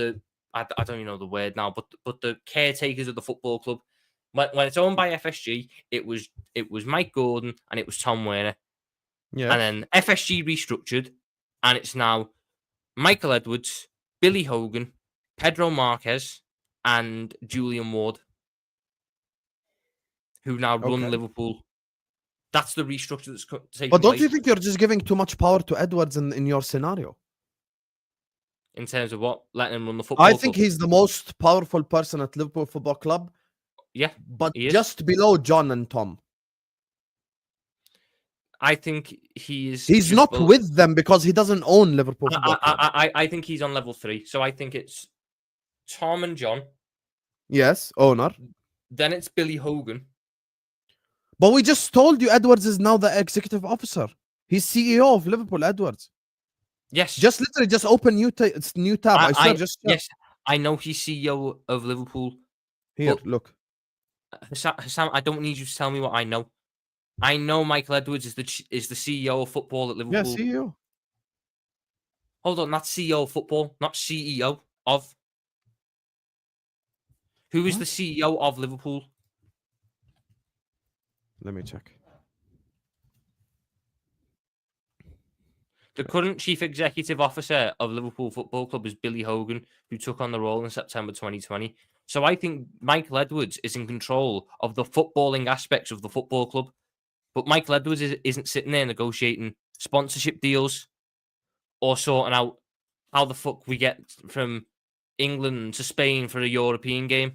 I don't even know the word now, but the caretakers of the football club. When it's owned by FSG, it was Mike Gordon and it was Tom Werner. Yeah. And then FSG restructured, and it's now Michael Edwards, Billy Hogan, Pedro Marquez, and Julian Ward, who now run Okay. Liverpool. That's the restructure that's taking But don't place. you think you're just giving too much power to Edwards in your scenario? In terms of what? Letting him run the football I think club. he's the most powerful person at Liverpool Football Club, Yeah, but he is. just below John and Tom. I think he's He's not with them because he doesn't own Liverpool Football Club. I think he's on level 3. So I think it's Tom and John. Yes, owner. Then it's Billy Hogan. But we just told you Edwards is now the executive officer. He's CEO of Liverpool, Edwards. Yes. Just literally just open new tab. I swear, just yes. I know he's CEO of Liverpool. here, look. Husam, I don't need you to tell me what I know. I know Michael Edwards is the CEO of football at Liverpool. Yeah, CEO. Hold on, that's CEO of football, not CEO of. Who is the CEO of Liverpool? Let me check. The current chief executive officer of Liverpool Football Club is Billy Hogan, who took on the role in September 2020. So I think Michael Edwards is in control of the footballing aspects of the football club. But Michael Edwards isn't sitting there negotiating sponsorship deals or sorting out how the fuck we get from England to Spain for a European game.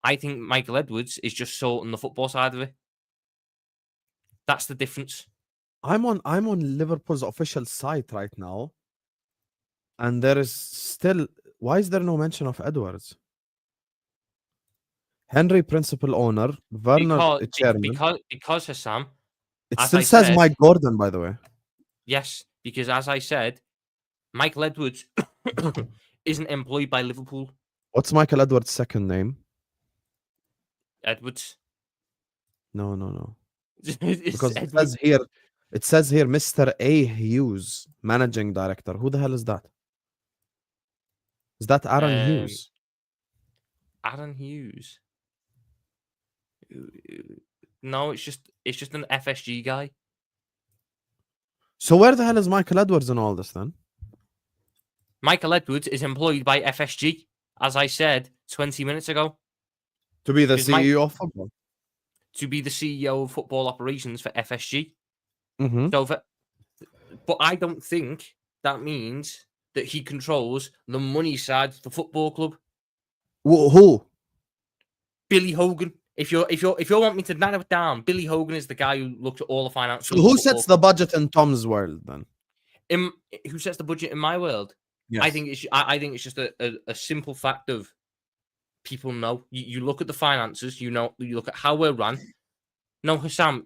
I think Michael Edwards is just sorting the football side of it. That's the difference. I'm on Liverpool's official site right now, and there is still. Why is there no mention of Edwards? Henry, principal owner. Werner, chairman. Because Husam, It as still I says said, Mike Gordon, by the way. yes, because as I said, Michael Edwards isn't employed by Liverpool. What's Michael Edwards' second name? Edwards. No. It's Because Edwards. it says here, Mr. A. Hughes, managing director. Who the hell is that? Is that Aaron Hughes? Aaron Hughes. No, it's just an FSG guy. So where the hell is Michael Edwards in all this then? Michael Edwards is employed by FSG, as I said 20 minutes ago. To be the CEO of football? To be the CEO of football operations for FSG. Mm-hmm. But I don't think that means that he controls the money side of the football club. Who? Billy Hogan. If you want me to narrow it down, Billy Hogan is the guy who looks at all the financial. So who sets the budget in Tom's world then? Who sets the budget in my world? Yes. I think it's just a simple fact of people know. You look at the finances. You look at how we're run. No, Husam,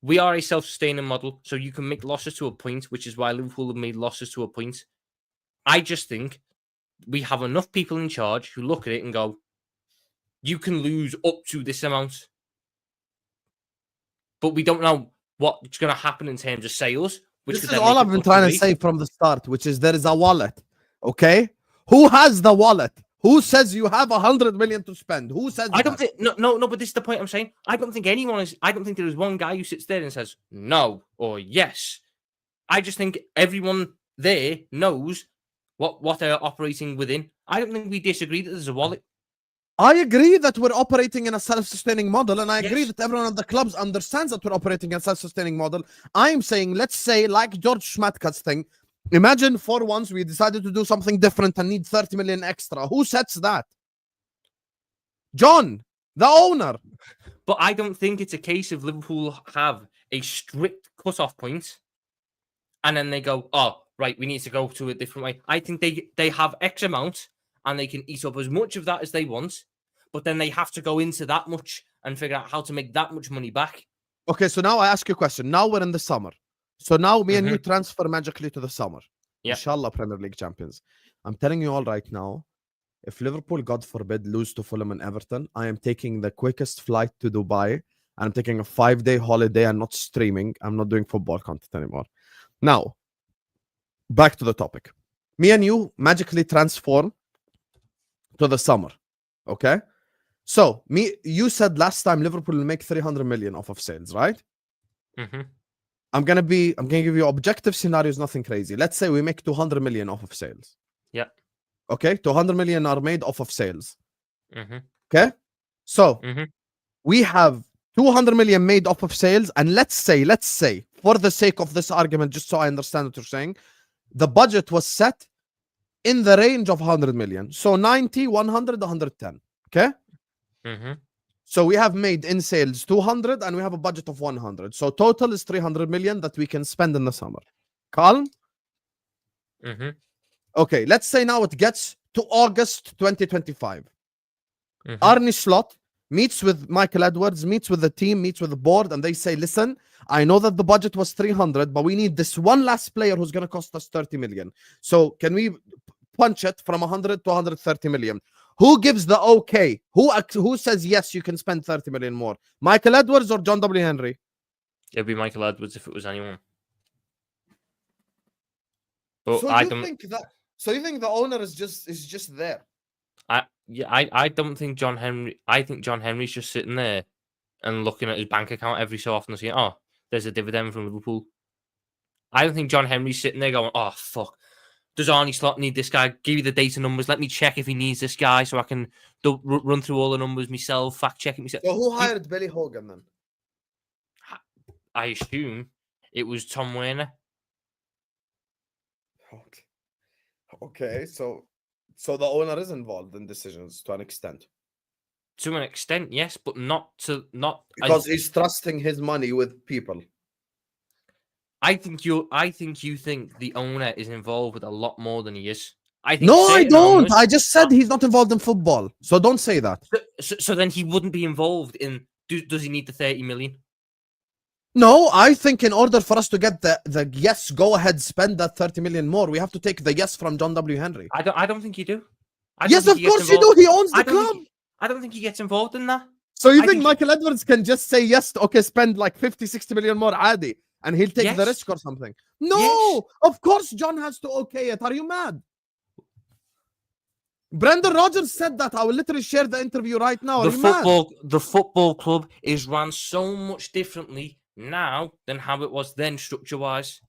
we are a self-sustaining model, so you can make losses to a point, which is why Liverpool have made losses to a point. I just think we have enough people in charge who look at it and go, you can lose up to this amount. But we don't know what's going to happen in terms of sales. This is all I've been trying to say from the start, which is there is a wallet, okay? Who has the wallet? Who says you have 100 million to spend? Who says I don't think no, but this is the point I'm saying. I don't think there is one guy who sits there and says no or yes. I just think everyone there knows what they're operating within. I don't think we disagree that there's a wallet. I agree that we're operating in a self-sustaining model, and I agree that everyone at the clubs understands that we're operating in a self-sustaining model. I'm saying, let's say, like George Schmatka's thing, imagine for once we decided to do something different and need 30 million extra. Who sets that? John, the owner. But I don't think it's a case of Liverpool have a strict cut-off point, and then they go, oh, right, we need to go to a different way. I think they have X amount, and they can eat up as much of that as they want, but then they have to go into that much and figure out how to make that much money back. Okay, so now I ask you a question. Now we're in the summer. So now me and you transfer magically to the summer. Yeah. Inshallah, Premier League champions. I'm telling you all right now, if Liverpool, God forbid, lose to Fulham and Everton, I am taking the quickest flight to Dubai. And I'm taking a 5-day holiday and not streaming. I'm not doing football content anymore. Now, back to the topic. Me and you magically transform to the summer. Okay? So, you said last time Liverpool will make 300 million off of sales, right? I'm gonna give you objective scenarios, nothing crazy. Let's say we make 200 million off of sales. Yeah. Okay, 200 million are made off of sales. Okay, so we have 200 million made off of sales, and let's say, for the sake of this argument, just so I understand what you're saying, the budget was set in the range of 100 million. So 90, 100, 110. Okay. So we have made in sales 200 and we have a budget of 100. So total is 300 million that we can spend in the summer. Calm? Okay, let's say now it gets to August 2025. Arne Slot meets with Michael Edwards, meets with the team, meets with the board, and they say, listen, I know that the budget was 300, but we need this one last player who's going to cost us 30 million. So can we punch it from 100 to 130 million? Who gives the okay? Who says yes, you can spend 30 million more? Michael Edwards or John W. Henry? It'd be Michael Edwards if it was anyone. But so you think the owner is just there? I don't think John Henry. I think John Henry's just sitting there and looking at his bank account every so often and saying, "Oh, there's a dividend from Liverpool." I don't think John Henry's sitting there going, "Oh fuck, does Arne Slot need this guy? Give me the data numbers. Let me check if he needs this guy so I can run through all the numbers myself, fact check it myself." So who hired Billy Hogan then? I assume it was Tom Werner. Okay, so the owner is involved in decisions to an extent. To an extent, yes, but not because he's trusting his money with people. I think you think the owner is involved with a lot more than he is. I don't. Owners, I just said he's not involved in football, so don't say that. So then he wouldn't be involved in. Does he need the 30 million? No, I think in order for us to get the yes, go ahead, spend that 30 million more, we have to take the yes from John W. Henry. I don't think you do. Yes, of course you do. He owns the club. I don't think he gets involved in that. So you think Michael Edwards can just say yes, okay, spend like 50, 60 million more Adi, and he'll take the risk or something? No, of course John has to okay it. Are you mad? Brendan Rodgers said that. I will literally share the interview right now. The football club is run so much differently now than how it was then, structure-wise.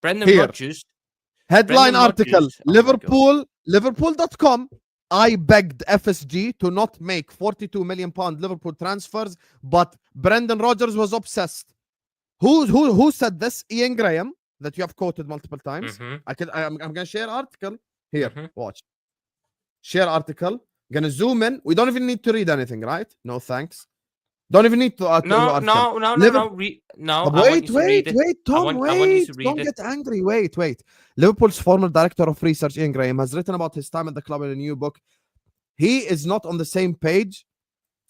Brendan Rodgers. Headline article, Liverpool.com. I begged FSG to not make £42 million Liverpool transfers, but Brendan Rodgers was obsessed. Who said this? Ian Graham, that you have quoted multiple times. I'm gonna share article here. Watch. Share article. Gonna zoom in. We don't even need to read anything, right? No thanks. Don't even need to. No. Wait, Tom. Don't get angry. Wait. Liverpool's former director of research, Ian Graham, has written about his time at the club in a new book. He is not on the same page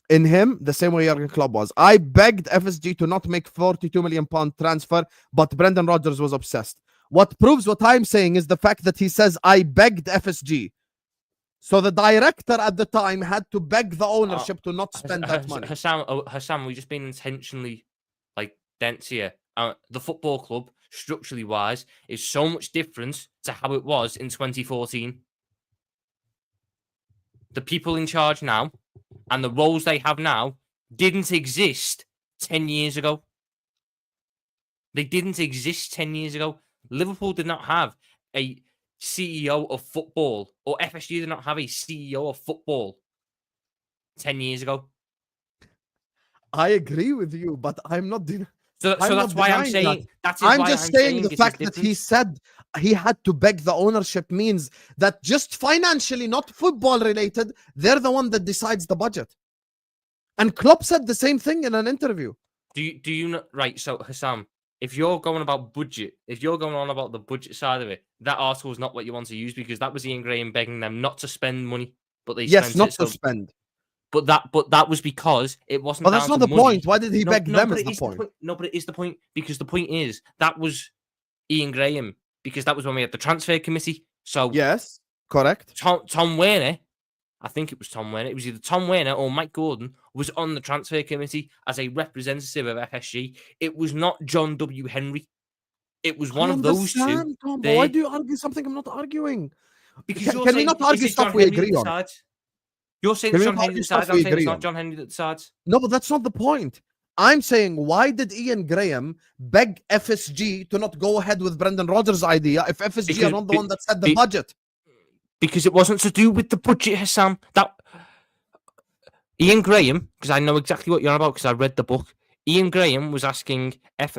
in him the same way Jurgen Klopp was. I begged FSG to not make £42 million transfer, but Brendan Rodgers was obsessed. What proves what I'm saying is the fact that he says I begged FSG. So the director at the time had to beg the ownership to not spend that money. Husam, we've just been intentionally dense here. The football club, structurally wise, is so much different to how it was in 2014. The people in charge now and the roles they have now didn't exist 10 years ago. They didn't exist 10 years ago. Liverpool did not have a CEO of football, or FSG did not have a CEO of football 10 years ago. I agree with you, but I'm not So that's why I'm saying that. I'm just saying the fact that he said he had to beg the ownership means that just financially, not football related, they're the one that decides the budget. And Klopp said the same thing in an interview. Do you not? Right. So Husam, if you're going about budget, if you're going on about the budget side of it, that article is not what you want to use, because that was Ian Graham begging them not to spend money, but they spent not it, to spend. But that was because it wasn't. But that's not the money. point. Why did he beg them? But it is the point. No, but it is the point, because the point is that was Ian Graham, because that was when we had the transfer committee. So yes, correct. Tom Werner, I think it was Tom Werner. It was either Tom Werner or Mike Gordon was on the transfer committee as a representative of FSG. It was not John W. Henry. It was one of those two. Tom, but why do you argue something I'm not arguing? Because can we not argue stuff we agree on? You're saying John Henry decides. I'm saying it's not John Henry that decides. No, but that's not the point. I'm saying, why did Ian Graham beg FSG to not go ahead with Brendan Rodgers' idea if FSG are not the one that set the budget? Because it wasn't to do with the budget, Husam. That Ian Graham, because I know exactly what you're on about because I read the book. Ian Graham was asking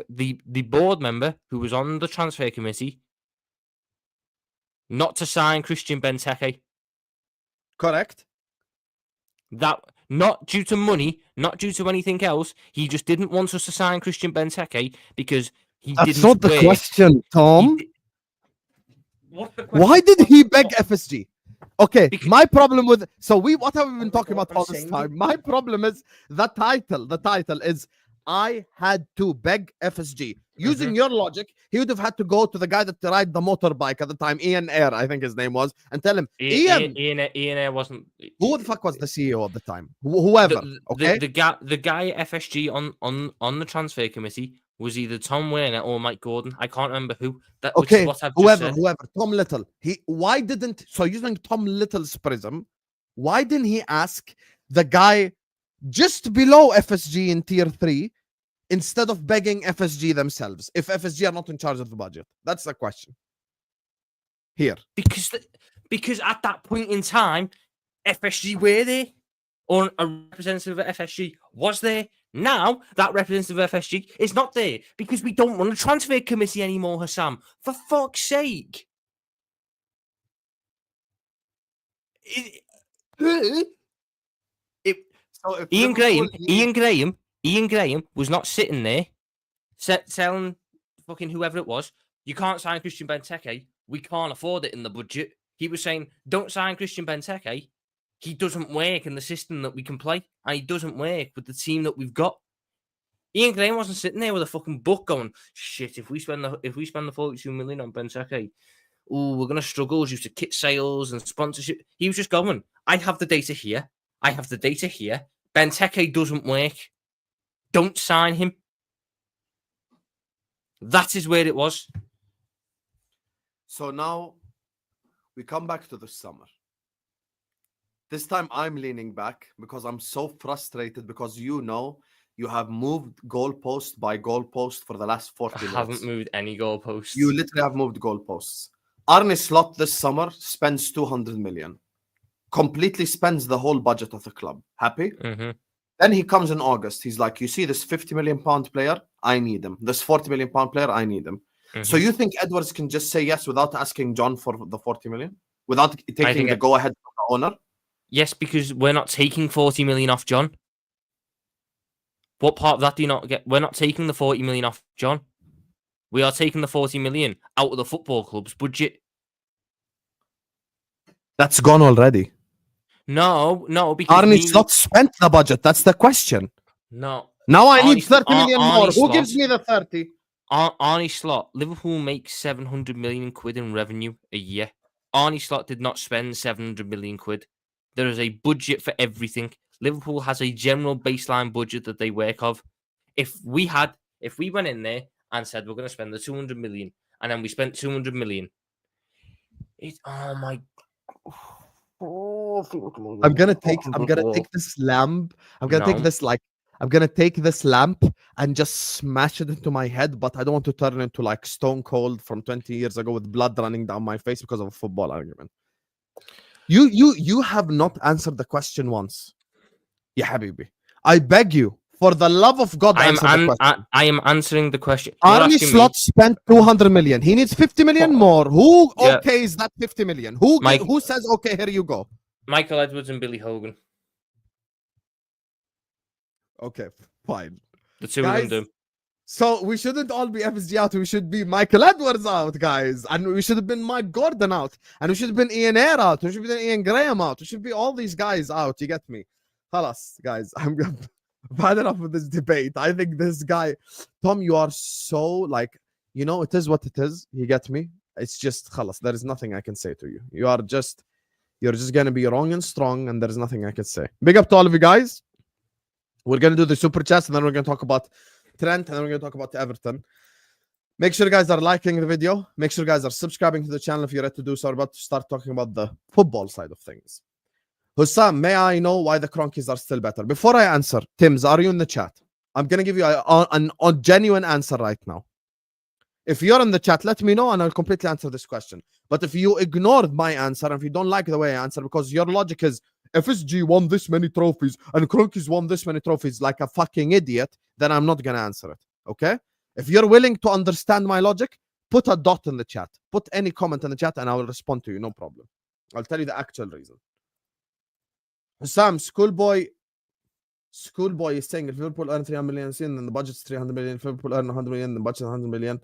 the board member who was on the transfer committee not to sign Christian Benteke. Correct. That not due to money, not due to anything else. He just didn't want us to sign Christian Benteke because he didn't. That's not the question, Tom. What's the question? Why did he beg FSG? Okay, my problem with what have we been talking about all this time? My problem is the title. The title is I had to beg FSG. Using your logic, he would have had to go to the guy that ride the motorbike at the time, Ian Air, I think his name was, and tell him, Ian Air wasn't. Who the fuck was the CEO at the time? Whoever. The guy at FSG on the transfer committee was either Tom Werner or Mike Gordon. I can't remember who. Which is what I've whoever. Tom Little. Why didn't using Tom Little's prism? Why didn't he ask the guy just below FSG in tier 3 instead of begging FSG themselves? If FSG are not in charge of the budget, that's the question. Here, because at that point in time, FSG were there, or a representative of FSG was there. Now that representative of FSG is not there because we don't run a transfer committee anymore, Husam. For fuck's sake. Ian Graham was not sitting there telling fucking whoever it was, you can't sign Christian Benteke. We can't afford it in the budget. He was saying, don't sign Christian Benteke. He doesn't work in the system that we can play, and he doesn't work with the team that we've got. Ian Graham wasn't sitting there with a fucking book going, shit, if we spend the 42 million on Benteke, we're gonna struggle due to kit sales and sponsorship. He was just going, I have the data here. Benteke doesn't work. Don't sign him. That is where it was. So now we come back to the summer. This time I'm leaning back because I'm so frustrated because you have moved goalpost by goalpost for the last 40 minutes. I haven't moved any goalposts. You literally have moved goalposts. Arne Slot this summer spends 200 million. Completely spends the whole budget of the club. Happy? Mm-hmm. Then he comes in August. He's like, you see this 50 million pound player? I need him. This 40 million pound player? I need him. Mm-hmm. So you think Edwards can just say yes without asking John for the 40 million? Without taking the go-ahead from the owner? Yes, because we're not taking 40 million off John. What part of that do you not get? We're not taking the 40 million off John. We are taking the 40 million out of the football club's budget. That's gone already. No, because Arnie Slot spent the budget. That's the question. No. Now I need Arnie 30 million more. Arnie Who Slot, gives me the 30? Arnie Slot, Liverpool makes 700 million quid in revenue a year. Arnie Slot did not spend 700 million quid. There is a budget for everything. Liverpool has a general baseline budget that they work off. If we went in there and said we're going to spend the 200 million, and then we spent 200 million, oh my. I'm gonna take this lamp. I'm gonna take this lamp and just smash it into my head, but I don't want to turn into like Stone Cold from 20 years ago with blood running down my face because of a football argument. You have not answered the question once. Yeah, Habibi. I beg you, for the love of God, answer the question. I am answering the question. Arnie Slot spent 200 million. He needs 50 million more. Who okays that 50 million? Who says, okay, here you go? Michael Edwards and Billy Hogan. Okay, fine. The two of them do. So we shouldn't all be FSG out. We should be Michael Edwards out, guys. And we should have been Mike Gordon out. And we should have been Ian Ayre out. We should have been Ian Graham out. We should be all these guys out. You get me? Halas, guys. I'm bad enough with this debate. I think this guy, Tom, you are so like, it is what it is. You get me? It's just halas. There is nothing I can say to you. You're just gonna be wrong and strong, and there's nothing I can say. Big up to all of you guys. We're gonna do the super chats, and then we're gonna talk about Trent, and then we're gonna talk about Everton. Make sure you guys are liking the video. Make sure you guys are subscribing to the channel if you're ready to do so. We're about to start talking about the football side of things. Husam, may I know why the Cronkies are still better? Before I answer, Tims, are you in the chat? I'm going to give you a genuine answer right now. If you're in the chat, let me know and I'll completely answer this question. But if you ignored my answer and if you don't like the way I answer because your logic is FSG won this many trophies and Cronkies won this many trophies like a fucking idiot, then I'm not going to answer it. Okay? If you're willing to understand my logic, put a dot in the chat. Put any comment in the chat and I will respond to you. No problem. I'll tell you the actual reason. Sam, schoolboy is saying if Liverpool earn 300 million then the budget's 300 million. If Liverpool earn 100 million, the budget's 100 million.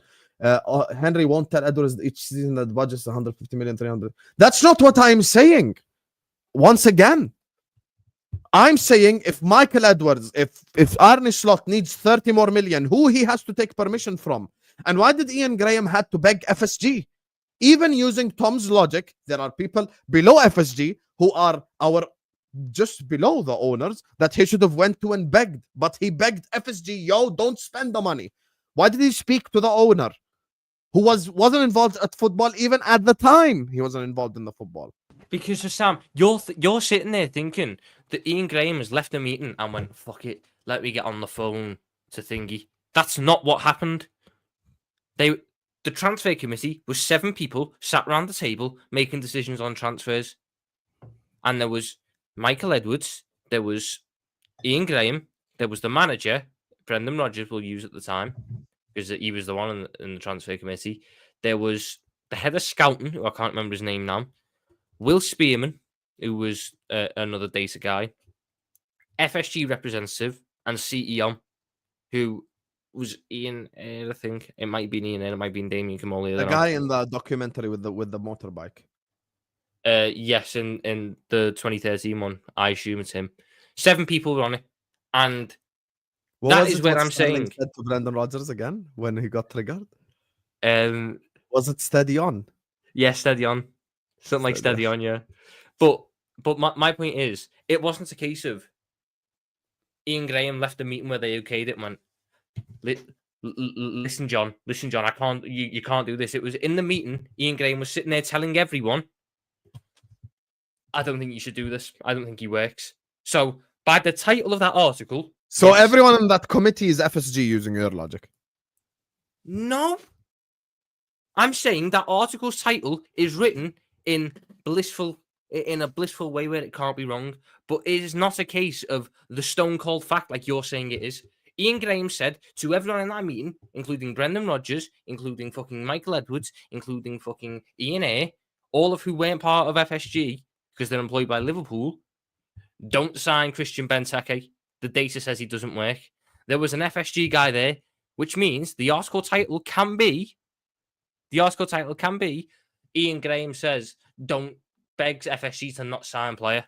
Henry won't tell Edwards each season that the budget's 150 million, 300. That's not what I'm saying. Once again, I'm saying if Michael Edwards, if Arne Slot needs 30 more million, who he has to take permission from? And why did Ian Graham had to beg FSG? Even using Tom's logic, there are people below FSG who are just below the owners that he should have went to and begged, but he begged FSG, yo, don't spend the money. Why did he speak to the owner who wasn't involved at football even at the time he wasn't involved in the football? Because Sam, you're sitting there thinking that Ian Graham has left the meeting and went, fuck it, let me get on the phone to thingy. That's not what happened. The transfer committee was 7 people sat around the table making decisions on transfers, and there was Michael Edwards, there was Ian Graham, there was the manager, Brendan Rodgers we'll use at the time, because he was the one in the transfer committee. There was the head of scouting, who I can't remember his name now, Will Spearman, who was another data guy, FSG representative, and CEO, who was Ian Ayre, I think. It might be Ian Ayre, it might be Damien Kamoli. The guy in the documentary with the motorbike. Yes, in the 2013 one, I assume it's him. 7 people were on it, and that is where I'm saying. Said to Brendan Rodgers again when he got triggered. Was it steady on? Yeah, steady on, something like steady on. Yeah, but my point is, it wasn't a case of Ian Graham left the meeting where they okayed it and went, listen, John, I can't, you can't do this. It was in the meeting. Ian Graham was sitting there telling everyone, I don't think you should do this. I don't think he works. So by the title of that article... So yes, everyone in that committee is FSG using your logic? No. I'm saying that article's title is written in a blissful way where it can't be wrong, but it is not a case of the stone cold fact like you're saying it is. Ian Graham said to everyone in that meeting, including Brendan Rodgers, including fucking Michael Edwards, including fucking Ian Ayre, all of who weren't part of FSG, because they're employed by Liverpool, don't sign Christian Benteke. The data says he doesn't work. There was an FSG guy there, which means the article title can be Ian Graham says, don't beg FSG to not sign player.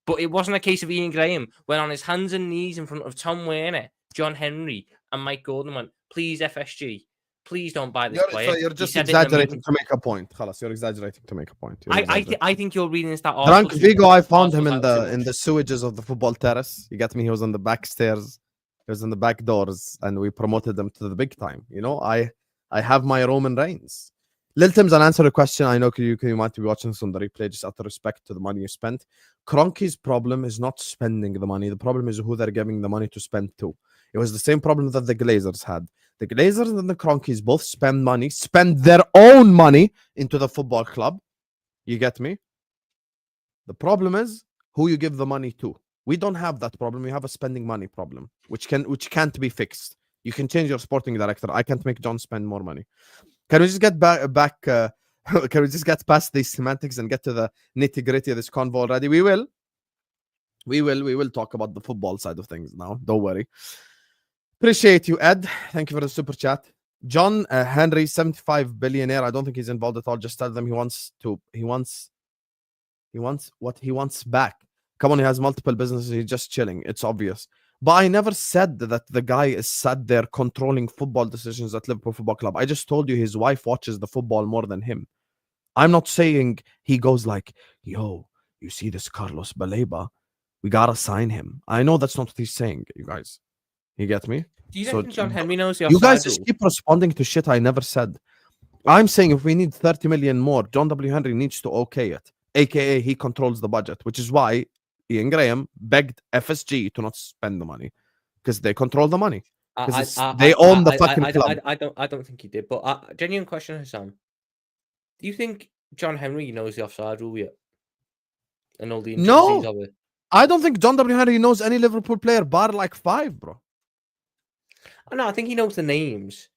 But it wasn't a case of Ian Graham went on his hands and knees in front of Tom Werner, John Henry, and Mike Gordon went, please, FSG, please don't buy this player. So you're He just said it in a exaggerating meeting. to make a point. Khalas, you're exaggerating to make a point. I think you're reading this that Drunk Arsenal Vigo, I found him Arsenal's out too in much. the sewages of the football terrace. You get me? He was on the back stairs. He was in the back doors, and we promoted him to the big time. You know, I have my Roman Reigns. Lil Tim's an answer a question. I know you might be watching this on the replay, just out of respect to the money you spent. Kroenke's problem is not spending the money. The problem is who they're giving the money to spend to. It was the same problem that the Glazers had. The Glazers and the Kroenkes both spend their own money into the football club. You get me? The problem is who you give the money to. We don't have that problem. We have a spending money problem, which can't be fixed. You can change your sporting director. I can't make John spend more money. Can we just get back? Can we just get past these semantics and get to the nitty gritty of this convo already? We will talk about the football side of things now. Don't worry. Appreciate you, Ed. Thank you for the super chat. John Henry, 75 billionaire. I don't think he's involved at all. Just tell them he wants what he wants back. Come on, he has multiple businesses. He's just chilling. It's obvious. But I never said that the guy is sat there controlling football decisions at Liverpool Football Club. I just told you his wife watches the football more than him. I'm not saying he goes like, yo, you see this Carlos Baleba? We gotta sign him. I know that's not what he's saying, you guys. You get me? Do you think John Henry knows the You guys offside just rule? keep responding to shit I never said. I'm saying if we need 30 million more, John W. Henry needs to okay it. AKA he controls the budget, which is why Ian Graham begged FSG to not spend the money because they control the money. They own the fucking club. I don't think he did. But genuine question, Husam. Do you think John Henry knows the offside rule yet? And all the intricacies of it? I don't think John W. Henry knows any Liverpool player bar like 5, bro. No, I think he knows the names.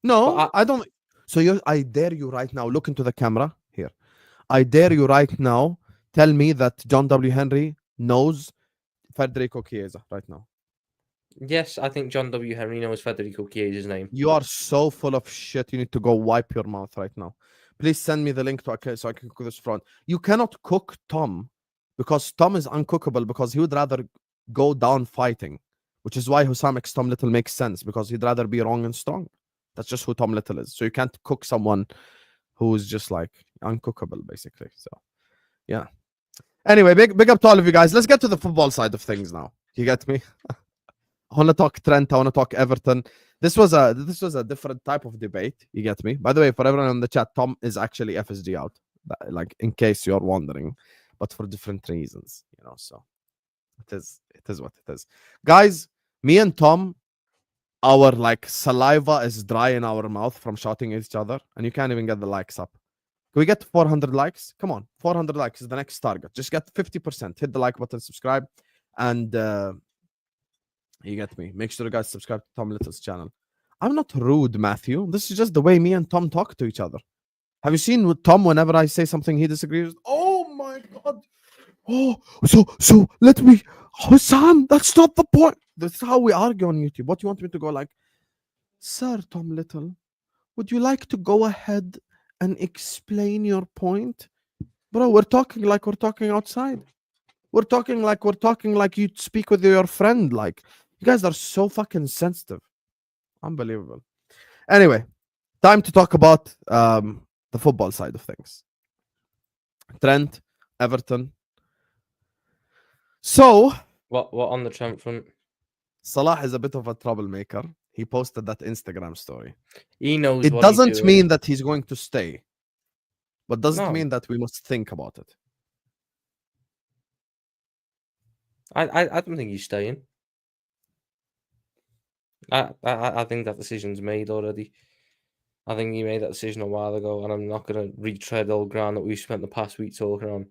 No, I don't. So I dare you right now, look into the camera here. I dare you right now, tell me that John W. Henry knows Federico Chiesa right now. Yes, I think John W. Henry knows Federico Chiesa's name. You are so full of shit. You need to go wipe your mouth right now. Please send me the link so I can cook this front. You cannot cook Tom because Tom is uncookable because he would rather go down fighting, which is why Husam X Tom Little makes sense because he'd rather be wrong and strong. That's just who Tom Little is. So you can't cook someone who's just like uncookable, basically. So, yeah. Anyway, big up to all of you guys. Let's get to the football side of things now. You get me? I want to talk Trent. I want to talk Everton. This was a different type of debate. You get me? By the way, for everyone in the chat, Tom is actually FSG out. Like in case you're wondering, but for different reasons, you know. So it is what it is, guys. Me and Tom, our like saliva is dry in our mouth from shouting at each other, and you can't even get the likes up. Can we get 400 likes? Come on, 400 likes is the next target. Just get 50%. Hit the like button, subscribe, and you get me. Make sure you guys subscribe to Tom Little's channel. I'm not rude, Matthew. This is just the way me and Tom talk to each other. Have you seen with Tom whenever I say something he disagrees with? Oh my god. Oh, so let me Husam, that's not the point. That's how we argue on YouTube. What do you want me to go like? Sir Tom Little, would you like to go ahead and explain your point? Bro, we're talking like we're talking outside. We're talking like you'd speak with your friend. Like, you guys are so fucking sensitive. Unbelievable. Anyway, time to talk about the football side of things. Trent, Everton. So, what on the Trent front? Salah is a bit of a troublemaker. He posted that Instagram story. He knows. It doesn't mean that he's going to stay, but doesn't mean that we must think about it. I don't think he's staying. I think that decision's made already. I think he made that decision a while ago, and I'm not going to retread old ground that we've spent the past week talking on.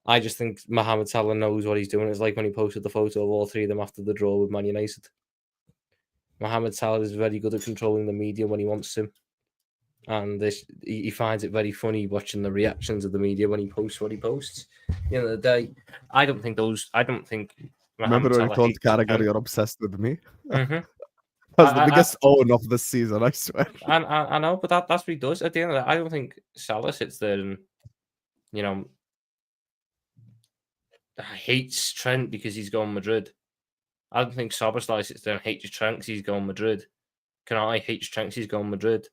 I just think Mohamed Salah knows what he's doing. It's like when he posted the photo of all three of them after the draw with Man United. Mohamed Salah is very good at controlling the media when he wants to. And he finds it very funny watching the reactions of the media when he posts what he posts. At the end of the day, I don't think. Remember when you told Carragher you're obsessed with me? Mm-hmm. That's the biggest own of this season, I swear. I know, but that's what he does. At the end of the day, I don't think Salah sits there and, hates Trent because he's going Madrid. I don't think Soboslai sits there and hates Trent because he's going Madrid. Can't hates Trent because he's going Madrid.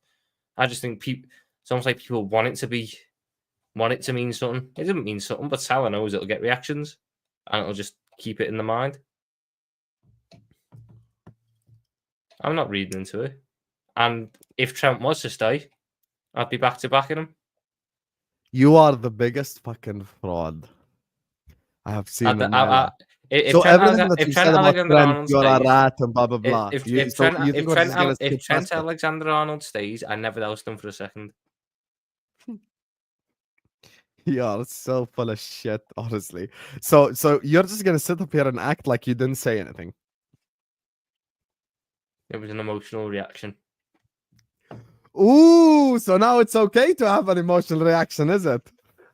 I just think it's almost like people want it to mean something. It doesn't mean something, but Salah knows it'll get reactions and it'll just keep it in the mind. I'm not reading into it. And if Trent was to stay, I'd be back to backing him. You are the biggest fucking fraud I have seen in my life. If So Trent everything that you if said Trent about Alexander-Arnold Trent, you're a stays, rat and blah blah blah. if You Trent think we're just gonna if skip Trent past it? Alexander-Arnold stays, I never doubted him for a second. You are so full of shit, honestly. So you're just gonna sit up here and act like you didn't say anything. It was an emotional reaction. Ooh, so now it's okay to have an emotional reaction, is it?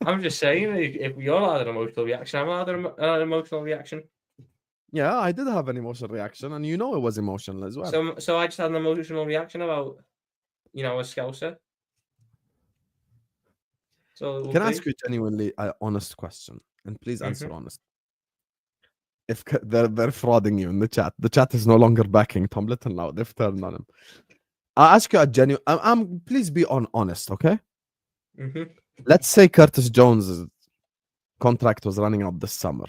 I'm just saying, if you're allowed an emotional reaction, I'm allowed an emotional reaction. Yeah, I did have an emotional reaction, and you know it was emotional as well. So I just had an emotional reaction about, a Scouser. So Can I ask you a genuinely honest question? And please answer honest. If they're frauding you in the chat is no longer backing Tom Little now. They've turned on him. I'll ask you a genuine. Please be honest, okay? Let's say Curtis Jones' contract was running out this summer,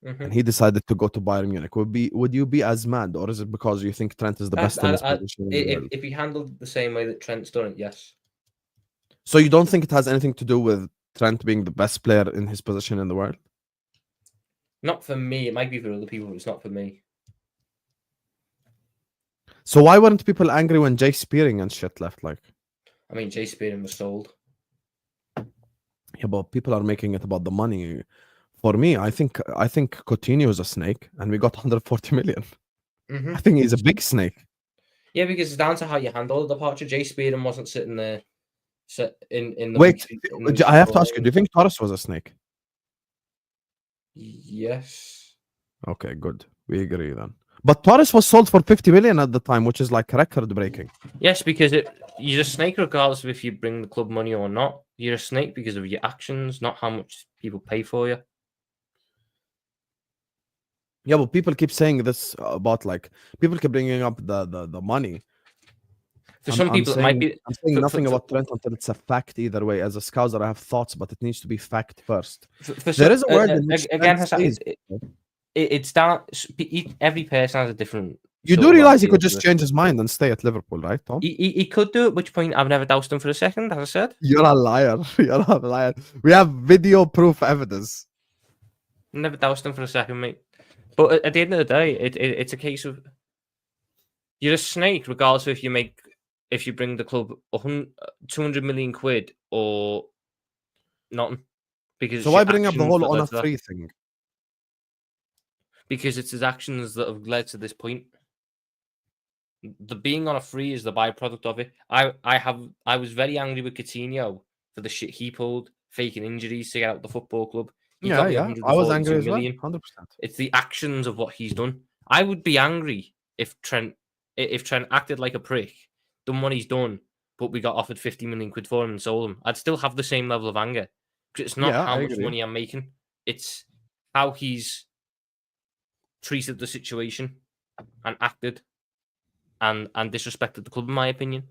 and he decided to go to Bayern Munich. Would you be as mad, or is it because you think Trent is the best in his position in the world? If he handled it the same way that Trent's done it, yes. So you don't think it has anything to do with Trent being the best player in his position in the world? Not for me. It might be for other people, but it's not for me. So why weren't people angry when Jay Spearing and shit left? Like, I mean, Jay Spearing was sold. Yeah, but people are making it about the money. For me, I think Coutinho is a snake, and we got 140 million. I think he's a big snake. Yeah, because it's down to how you handle the departure. Jay Spearing wasn't sitting there. In the Wait, I have to ask you: do you think Torres was a snake? Yes. Okay, good. We agree then. But Torres was sold for 50 million at the time, which is like record breaking. Yes, because you're a snake regardless of if you bring the club money or not. You're a snake because of your actions, not how much people pay for you. Yeah, but people keep saying this about like people keep bringing up the money. For some people, it might be. I'm saying nothing about Trent until it's a fact either way. As a scouser, I have thoughts, but it needs to be fact first. There is a word in which again. It's down. Every person has a different. You do realize he could just change his mind and stay at Liverpool, right, Tom? He could do. At which point, I've never doubted him for a second. As I said, you're a liar. You're a liar. We have video proof evidence. Never doubted him for a second, mate. But at the end of the day, it's a case of you're a snake, regardless of if you bring the club 200 million quid or nothing. Because so why bring up the whole on a free thing? Because it's his actions that have led to this point. The being on a free is the byproduct of it. I was very angry with Coutinho for the shit he pulled, faking injuries to get out the football club. Yeah. I was angry as well. 100%. It's the actions of what he's done. I would be angry if Trent acted like a prick, done what he's done, but we got offered 50 million quid for him and sold him. I'd still have the same level of anger. Because it's not how much money I'm making. It's how he's treated the situation and acted and disrespected the club, in my opinion.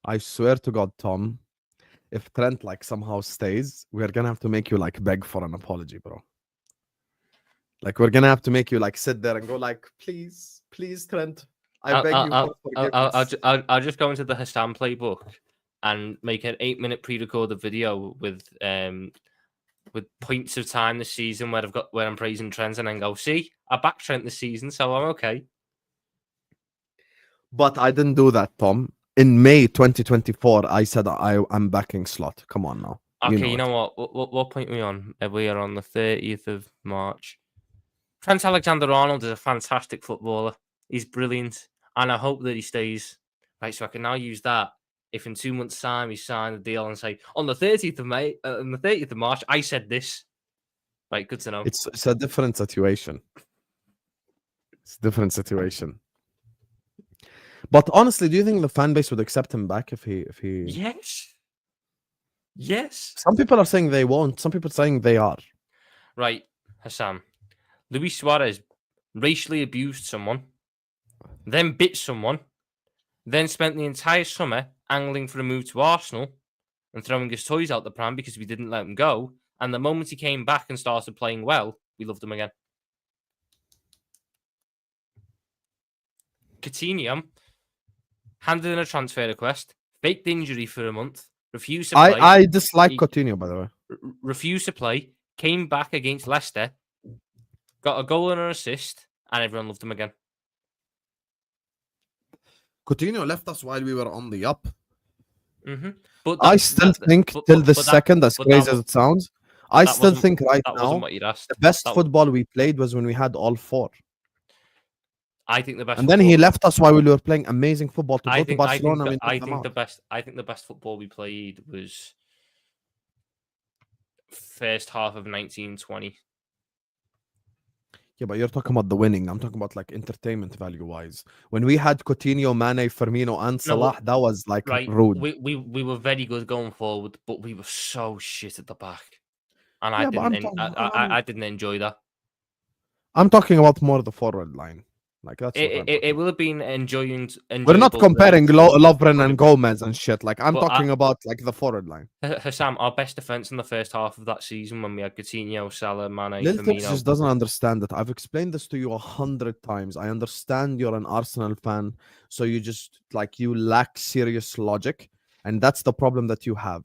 I swear to God, Tom, if Trent like somehow stays, we're gonna have to make you like beg for an apology, bro. Like we're gonna have to make you like sit there and go like, please, Trent, I beg you for forgiveness. I'll just go into the Husam playbook and make an 8-minute pre-recorded video with points of time this season where I'm praising Trent and then go, see, I backed Trent this season, so I'm okay. But I didn't do that, Tom. In May 2024, I said I'm backing Slot. Come on now. Okay, you know what point are we on? We are on the 30th of March. Trent Alexander-Arnold is a fantastic footballer. He's brilliant. And I hope that he stays. Right, so I can now use that. If in 2 months' time he signed a deal and say, on the 30th of May, on the 30th of March, I said this. Right, good to know. It's a different situation. It's a different situation. But honestly, do you think the fan base would accept him back if he? Yes. Yes. Some people are saying they won't. Some people are saying they are. Right, Husam. Luis Suarez racially abused someone, then bit someone, then spent the entire summer angling for a move to Arsenal and throwing his toys out the pram because we didn't let him go. And the moment he came back and started playing well, we loved him again. Coutinho handed in a transfer request, faked injury for a month, refused to play. I dislike Coutinho, by the way. Refused to play, came back against Leicester, got a goal and an assist, and everyone loved him again. Coutinho left us while we were on the up. Mm-hmm. But I still think, till the second, as crazy as it sounds, I still think right now the best football we played was when we had all four. I think the best. And then he left us while we were playing amazing football to go to Barcelona. I think the best football we played was first half of 1920. Yeah, but you're talking about the winning. I'm talking about like entertainment value wise. When we had Coutinho, Mane, Firmino, and Salah, that was like rude. We were very good going forward, but we were so shit at the back, and Yeah, I didn't enjoy that. I'm talking about more the forward line. Like that's it will have been enjoying. We're not comparing Lovren and Gomez and shit. Like I'm talking about like the forward line. Husam, our best defense in the first half of that season when we had Coutinho, Salah, Mane, Lil Firmino. just doesn't understand it. I've explained this to you 100 times. I understand you're an Arsenal fan, so you just like you lack serious logic, and that's the problem that you have.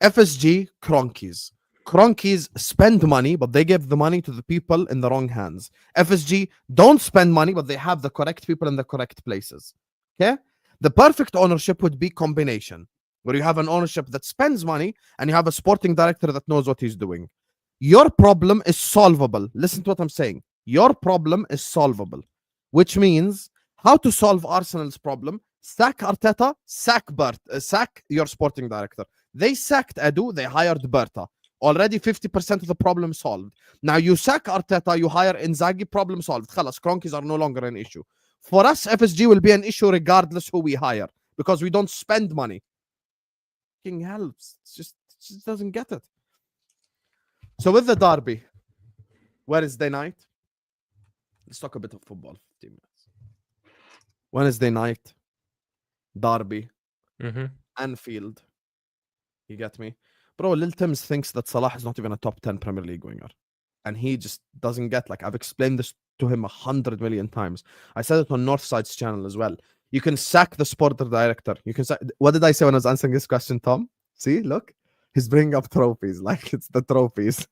FSG Cronkies. Cronkies spend money, but they give the money to the people in the wrong hands. FSG don't spend money, but they have the correct people in the correct places. Okay? The perfect ownership would be combination, where you have an ownership that spends money and you have a sporting director that knows what he's doing. Your problem is solvable. Listen to what I'm saying. Your problem is solvable, which means how to solve Arsenal's problem. Sack Arteta, sack your sporting director. They sacked Edu, they hired Berta. Already 50% of the problem solved. Now you sack Arteta, you hire Inzaghi, problem solved. Khalas, Cronkies are no longer an issue. For us, FSG will be an issue regardless who we hire because we don't spend money. Fucking helps. It just doesn't get it. So with the derby, Wednesday night, let's talk a bit of football. 15 minutes. Wednesday night, derby, Anfield. You get me? Bro, Lil Tims thinks that Salah is not even a top 10 Premier League winger. And he just doesn't get, like, I've explained this to him 100 million times. I said it on Northside's channel as well. You can sack the sporting director. You can sack... What did I say when I was answering this question, Tom? See, look. He's bringing up trophies. Like, it's the trophies.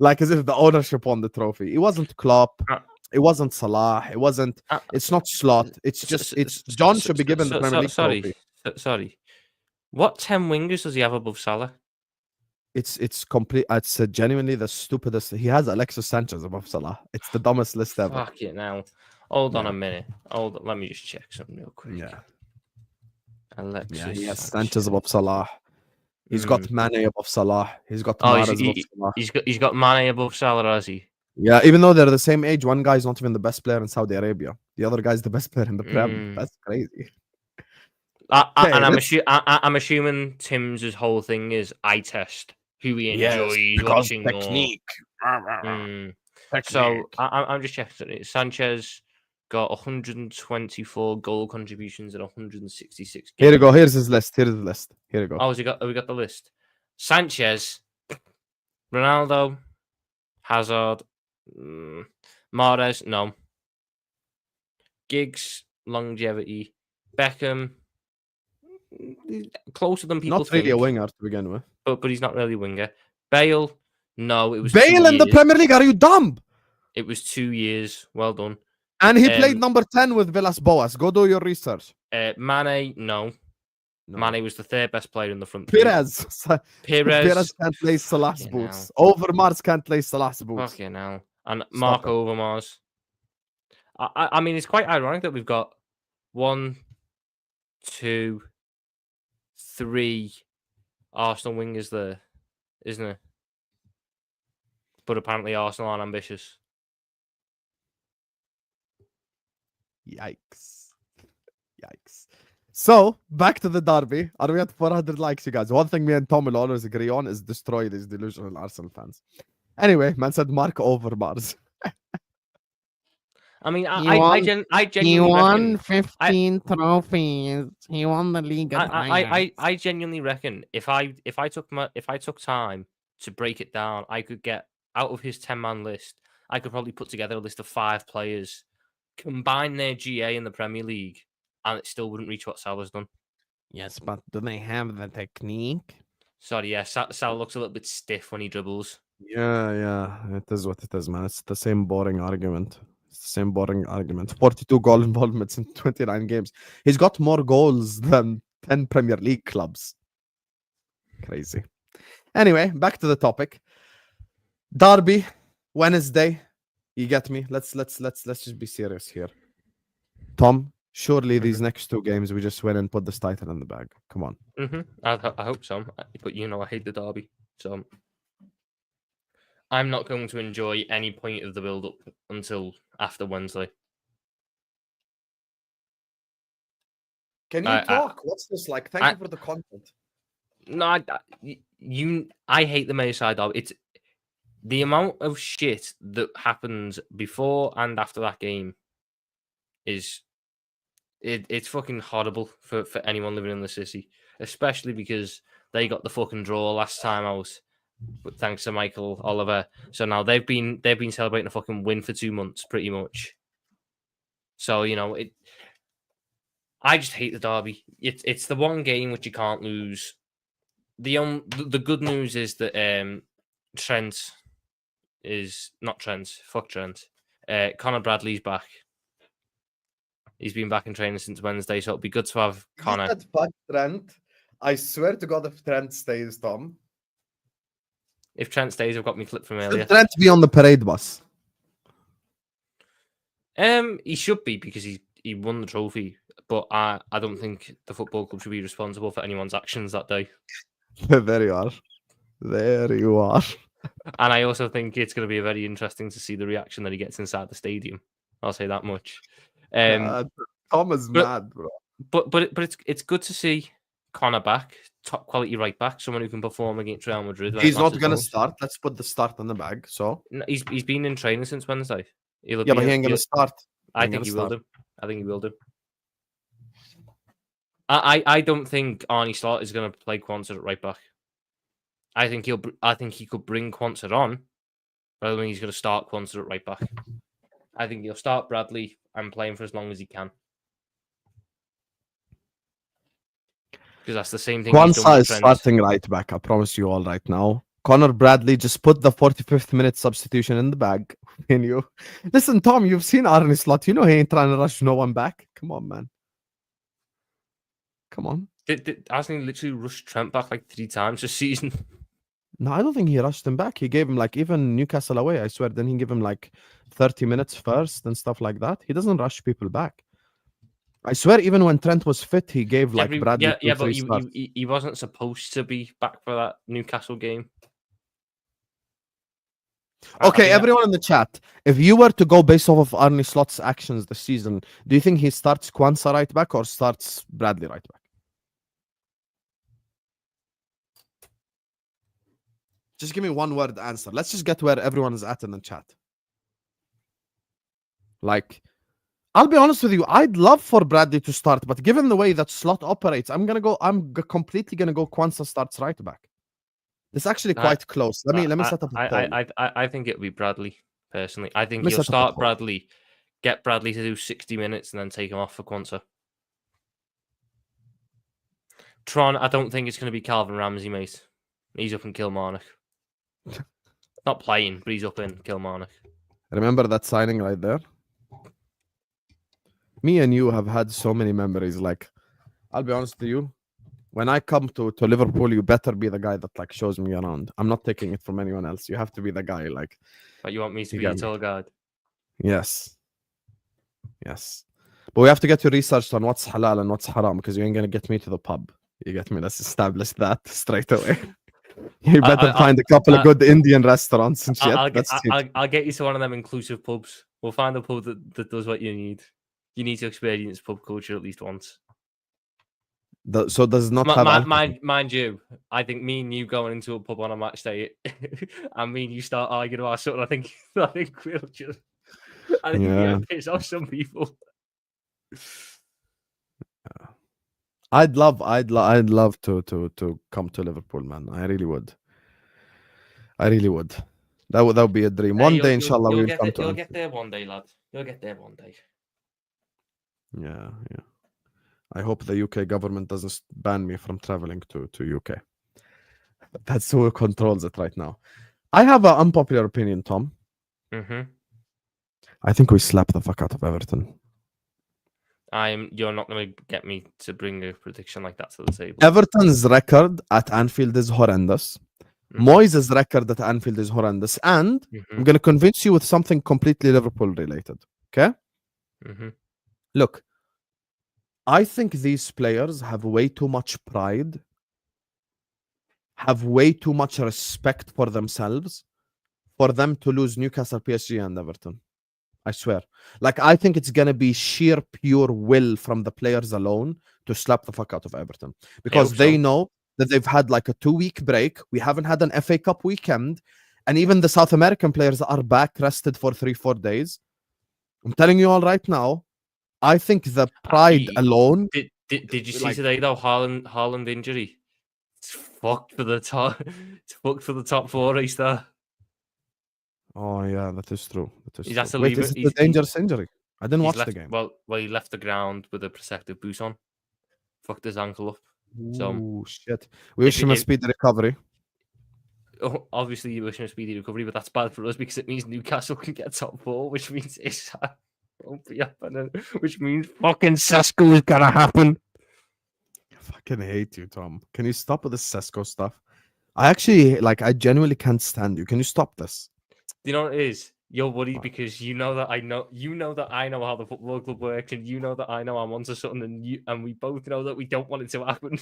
Like, as if the ownership won the trophy. It wasn't Klopp. It wasn't Salah. It wasn't... It's not Slot. It's just... It's John should be given the Premier League trophy. Sorry. What 10 wingers does he have above Salah? It's complete. It's genuinely the stupidest. He has Alexis Sanchez above Salah. It's the dumbest list ever. Fuck it now. Hold on a minute. Let me just check something real quick. Yeah. Alexis. Yeah, he has Sanchez above Salah. He's got Mane above Salah. He's got Mahrez above Salah. He's got Mane above Salah, has he? Yeah, even though they're the same age, one guy's not even the best player in Saudi Arabia. The other guy's the best player in the Prem. That's crazy. And I'm assuming Tim's whole thing is eye test. Who he enjoys watching technique. So I'm just checking it. Sanchez got 124 goal contributions in 166 games. Here you go. Here's his list. Here you go. Oh, we got the list. Sanchez, Ronaldo, Hazard, Mahrez, no. Giggs, longevity, Beckham, closer than people think. Not really a winger to begin with. But he's not really a winger. Bale, no, it was Bale in the Premier League. Are you dumb? It was 2 years. Well done. And he played number 10 with Villas Boas. Go do your research. Mane, no. Mane was the third best player in the front. Perez can't play Salah's boots. Overmars can't play Salah's boots. Fucking hell. And Mark Overmars. I mean, it's quite ironic that we've got 1, 2, 3 Arsenal wingers there, isn't it? But apparently Arsenal aren't ambitious. Yikes. So back to the derby. Are we at 400 likes, you guys? One thing me and Tom will always agree on is destroy these delusional Arsenal fans. Anyway, man said Mark over Mars. I mean, He won. I He genuinely won reckon 15 trophies. He won the league. I genuinely reckon if I took time to break it down, I could get out of his 10-man list. I could probably put together a list of 5 players, combine their GA in the Premier League, and it still wouldn't reach what Salah's done. Yes, but do they have the technique? Sorry, yeah, Salah looks a little bit stiff when he dribbles. Yeah, it is what it is, man. It's the same boring argument. It's the same boring argument. 42 goal involvements in 29 games. He's got more goals than 10 Premier League clubs. Crazy. Anyway, back to the topic. Derby, Wednesday. You get me? Let's just be serious here. Tom, surely these next 2 games we just win and put this title in the bag. Come on. I hope so, but I hate the derby, so I'm not going to enjoy any point of the build-up until after Wednesday. Can you talk? What's this like? Thank you for the content. No, I hate the Merseyside derby. It's the amount of shit that happens before and after that game is it's fucking horrible for anyone living in the city, especially because they got the fucking draw last time out, but thanks to Michael Oliver. So now they've been celebrating a fucking win for 2 months, pretty much. So I just hate the derby. It's the one game which you can't lose. The good news is that Trent is not Trent. Fuck Trent. Connor Bradley's back. He's been back in training since Wednesday, so it'll be good to have Connor. Back Trent. I swear to God, if Trent stays, Tom. If Trent stays, I've got me clip from earlier. Should Trent be on the parade bus? He should be because he won the trophy, but I don't think the football club should be responsible for anyone's actions that day. There you are. There you are. And I also think it's going to be very interesting to see the reaction that he gets inside the stadium. I'll say that much. Tom is mad, bro. But it's good to see Connor back, top quality right back, someone who can perform against Real Madrid. He's not going to start. Let's put the start on the bag. So no, he's been in training since Wednesday. But he ain't going to start. I think he will do. I think he will do. I don't think Arnie Slot is going to play Quansah at right back. I think he could bring Quansah on, but I don't think he's going to start Quansah at right back. I think he'll start Bradley and play him for as long as he can. Because that's the same thing. Quansah is starting right back. I promise you all right now. Connor Bradley, just put the 45th minute substitution in the bag. Can you listen, Tom? You've seen Arne Slot. You know he ain't trying to rush no one back. Come on, man. Come on. Hasn't he literally rushed Trent back like 3 times this season? No, I don't think he rushed him back. He gave him like even Newcastle away. I swear. Then he gave him like 30 minutes first and stuff like that. He doesn't rush people back. I swear, even when Trent was fit, he gave like Bradley. But he wasn't supposed to be back for that Newcastle game. Okay, everyone in the chat, if you were to go based off of Arne Slot's actions this season, do you think he starts Quansah right back or starts Bradley right back? Just give me one word answer. Let's just get where everyone is at in the chat. Like, I'll be honest with you, I'd love for Bradley to start, but given the way that Slot operates, I'm completely gonna go Quansah starts right back. It's actually quite close. Let me set up a poll. I think it would be Bradley, personally. I think he'll start Bradley, get Bradley to do 60 minutes, and then take him off for Quansah. Tron, I don't think it's going to be Calvin Ramsey, mate. He's up in Kilmarnock. Not playing, but he's up in Kilmarnock. Remember that signing right there? Me and you have had so many memories. Like, I'll be honest with you. When I come to Liverpool, you better be the guy that like shows me around. I'm not taking it from anyone else. You have to be the guy. Like, but you want me to be your tour guide? Yes. But we have to get you researched on what's halal and what's haram because you ain't gonna get me to the pub. You get me? Let's establish that straight away. You better find a couple of good Indian restaurants and shit. I'll get you to one of them inclusive pubs. We'll find a pub that does what you need. You need to experience pub culture at least once. So does not have alcohol. Mind you, I think me and you going into a pub on a match day, and me and you start arguing about something. I think we'll just. I think Yeah. you'll piss off some people. I'd love to come to Liverpool, man. I really would. That would be a dream. One day, inshallah, we'll come to. You'll get there one day, lad. You'll get there one day. Yeah. I hope the UK government doesn't ban me from traveling to UK. That's who controls it right now. I have an unpopular opinion, Tom. Mm-hmm. I think we slap the fuck out of Everton. You're not going to get me to bring a prediction like that to the table. Everton's record at Anfield is horrendous. Mm-hmm. Moyes' record at Anfield is horrendous. And I'm going to convince you with something completely Liverpool related. Okay? Mm-hmm. Look, I think these players have way too much pride, have way too much respect for themselves for them to lose Newcastle, PSG, and Everton. I swear. Like, I think it's going to be sheer pure will from the players alone to slap the fuck out of Everton. Because they know that they've had like a 2-week break. We haven't had an FA Cup weekend. And even the South American players are back rested for 3-4 days. I'm telling you all right now, I think the pride alone. Did you see today though Haaland injury? It's fucked for the top. It's fucked for the top 4 race there. Oh yeah, that is true. He's has to Wait, leave is it. it a dangerous injury? I didn't watch left, the game. Well, he left the ground with a protective boot on. Fucked his ankle up. Oh shit! We wish him a speedy recovery. Obviously, you wish him a speedy recovery, but that's bad for us because it means Newcastle can get top 4, which means Isak won't be happening. Which means fucking Sesko is gonna happen. I fucking hate you, Tom. Can you stop with this Sesko stuff? I genuinely can't stand you. Can you stop this? You know what it is? You're worried because you know that I know how the football club works, and you know that I know I'm onto something, and we both know that we don't want it to happen.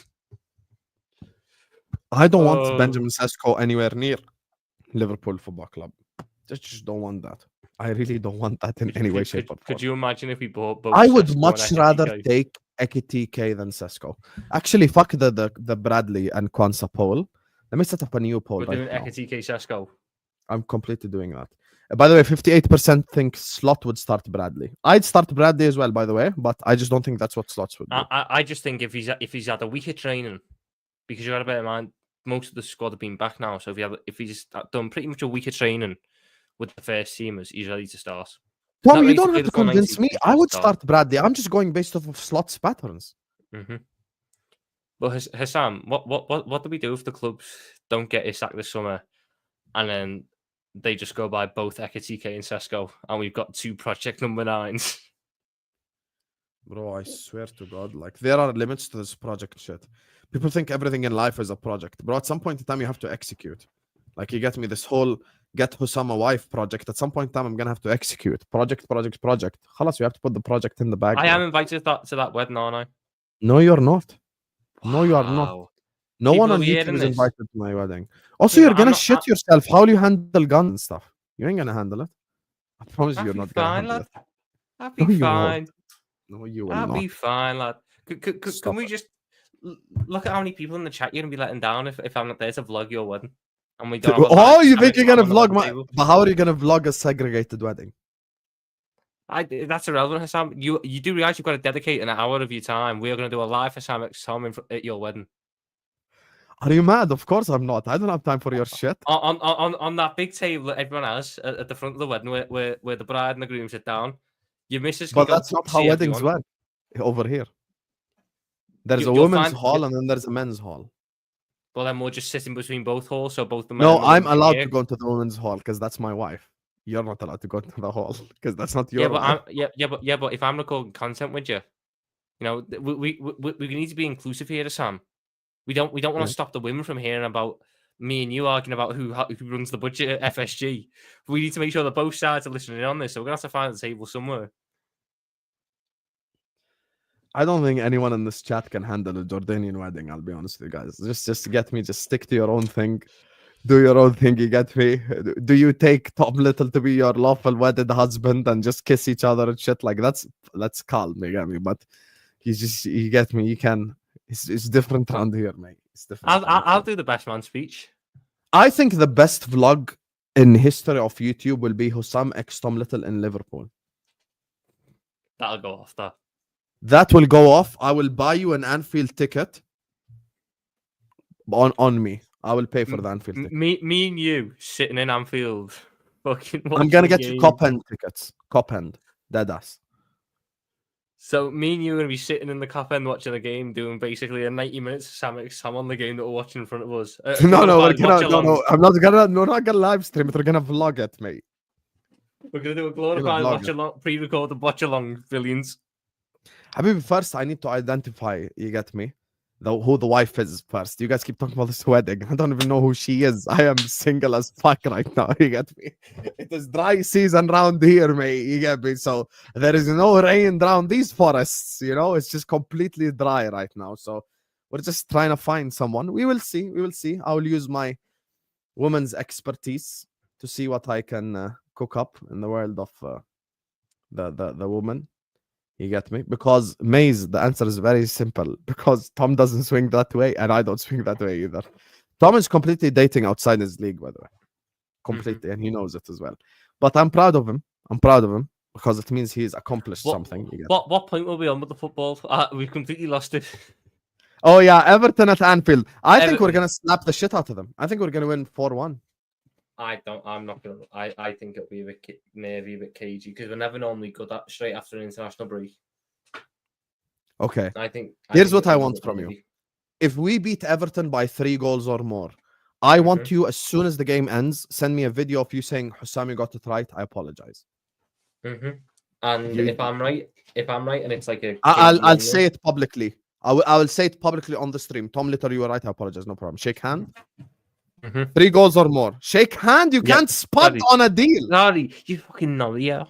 I don't want Benjamin Sesko anywhere near Liverpool Football Club. Just don't want that. I really don't want that in any way, shape, or form. Could you imagine if we bought both? I would much rather take Ekitike than Sesko. Actually, fuck the Bradley and Kwanzaa poll. Let me set up a new poll. We're doing Ekitike Sesko. I'm completely doing that. By the way, 58% think Slot would start Bradley. I'd start Bradley as well, by the way, but I just don't think that's what Slots would do. I just think if he's had a week of training, because you got to bear in mind most of the squad have been back now, so if he's done pretty much a week of training with the first teamers, he's ready to start. Tom, you don't have to convince me. I would start Bradley. I'm just going based off of Slot's patterns. Mm-hmm. But Husam, what do we do if the clubs don't get Isak this summer, and then they just go by both Ekitike and Sesko, and we've got 2 project number 9s? Bro, I swear to God, like, there are limits to this project shit. People think everything in life is a project. Bro, at some point in time, you have to execute. Like, you get me, this whole get Husam a wife project. At some point in time, I'm going to have to execute. Project. Khalas, you have to put the project in the bag. I am invited to that wedding, aren't I? No, you're not. No, you are not. No one on YouTube is invited to my wedding. Also, you're going to shit yourself. How will you handle guns and stuff? You ain't going to handle it. I promise you, you're not going to handle it. I'll be fine. No, you will not. I'll be fine, lad. Can we just look at how many people in the chat you're going to be letting down if I'm not there to vlog your wedding? And we don't you think you're going to vlog my... But how are you going to vlog a segregated wedding? That's irrelevant, Husam. You do realize you've got to dedicate an hour of your time. We're going to do a live Husam at your wedding. Are you mad? Of course I'm not. I don't have time for your shit. On that big table that everyone has at the front of the wedding where the bride and the groom sit down, your missus can But that's not how weddings work over here. There's a women's hall and then there's a men's hall. Well, then we'll just sit in between both halls, so both the men. No, I'm allowed to go into the women's hall because that's my wife. You're not allowed to go to the hall because that's not your wife. But if I'm recording content with you, you know, we need to be inclusive here, Sam. We don't want to stop the women from hearing about me and you arguing about who runs the budget at FSG. We need to make sure that both sides are listening on this, so we're gonna have to find the table somewhere. I don't think anyone in this chat can handle a Jordanian wedding. I'll be honest with you guys. Just get me. Just stick to your own thing. Do your own thing. You get me? Do you take Tom Little to be your lawful wedded husband and just kiss each other and shit like that's calm? You get me? But you get me? You can It's different around here, mate. It's different. I'll do the best man speech. I think the best vlog in history of YouTube will be Husam X Tom Little in Liverpool. That'll go off that. That will go off. I will buy you an Anfield ticket. On me. I will pay for the Anfield ticket. Me and you sitting in Anfield. Fucking I'm gonna watching get the you game. cop end tickets. Cop end. Deadass. So me and you are gonna be sitting in the cop end watching the game, doing basically a 90 minutes Sam on the game that we're watching in front of us. No, Watch along. no. I'm not gonna live stream it. We're gonna vlog it, mate. We're gonna do a glorified vlog watch along, pre-recorded watch along. Brilliant. Habibi, first I need to identify. You get me? Who the wife is first. You guys keep talking about this wedding. I don't even know who she is. I am single as fuck right now. You get me? It is dry season round here, mate. You get me? So there is no rain around these forests. You know, it's just completely dry right now. So we're just trying to find someone. We will see. We will see. I will use my woman's expertise to see what I can cook up in the world of the woman. You get me? Because Maze, the answer is very simple. Because Tom doesn't swing that way, and I don't swing that way either. Tom is completely dating outside his league, by the way. Completely, and he knows it as well. But I'm proud of him. I'm proud of him because it means he's accomplished something. You get me? What point were we on with the football? We've completely lost it. Oh yeah, Everton at Anfield. I think we're Everton. gonna slap the shit out of them. I think we're gonna win 4-1. I'm not gonna. I think it'll be a bit nervy, a bit cagey because we're never normally good at straight after an international break. Okay. I think. Here's what it'll I be a want bit from you. nervy. If we beat Everton by 3 goals or more, I want you, as soon as the game ends, send me a video of you saying, Husam, you got it right. I apologize. And You- if I'm right, and it's like a. I'll say it publicly. I will say it publicly on the stream. Tom Litter, you were right. I apologize. No problem. Shake hand. 3 goals or more. Shake hand. You Yeah, can't spud sorry. on a deal. Sorry, you fucking know, yeah.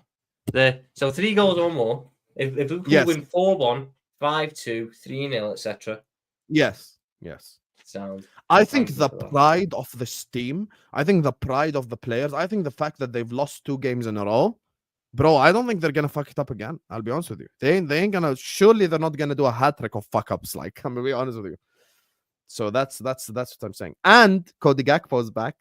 So 3 goals or more. If Liverpool Yes. win 4-1, 5-2, 3-0, etc. Yes. Sound. I think Thank you the for that. pride of this team, I think the pride of the players, I think the fact that they've lost 2 games in a row, bro, I don't think they're gonna fuck it up again. I'll be honest with you. They ain't gonna. Surely they're not gonna do a hat trick of fuck ups. Like, I'm gonna be honest with you. So that's what I'm saying. And Cody Gakpo's back.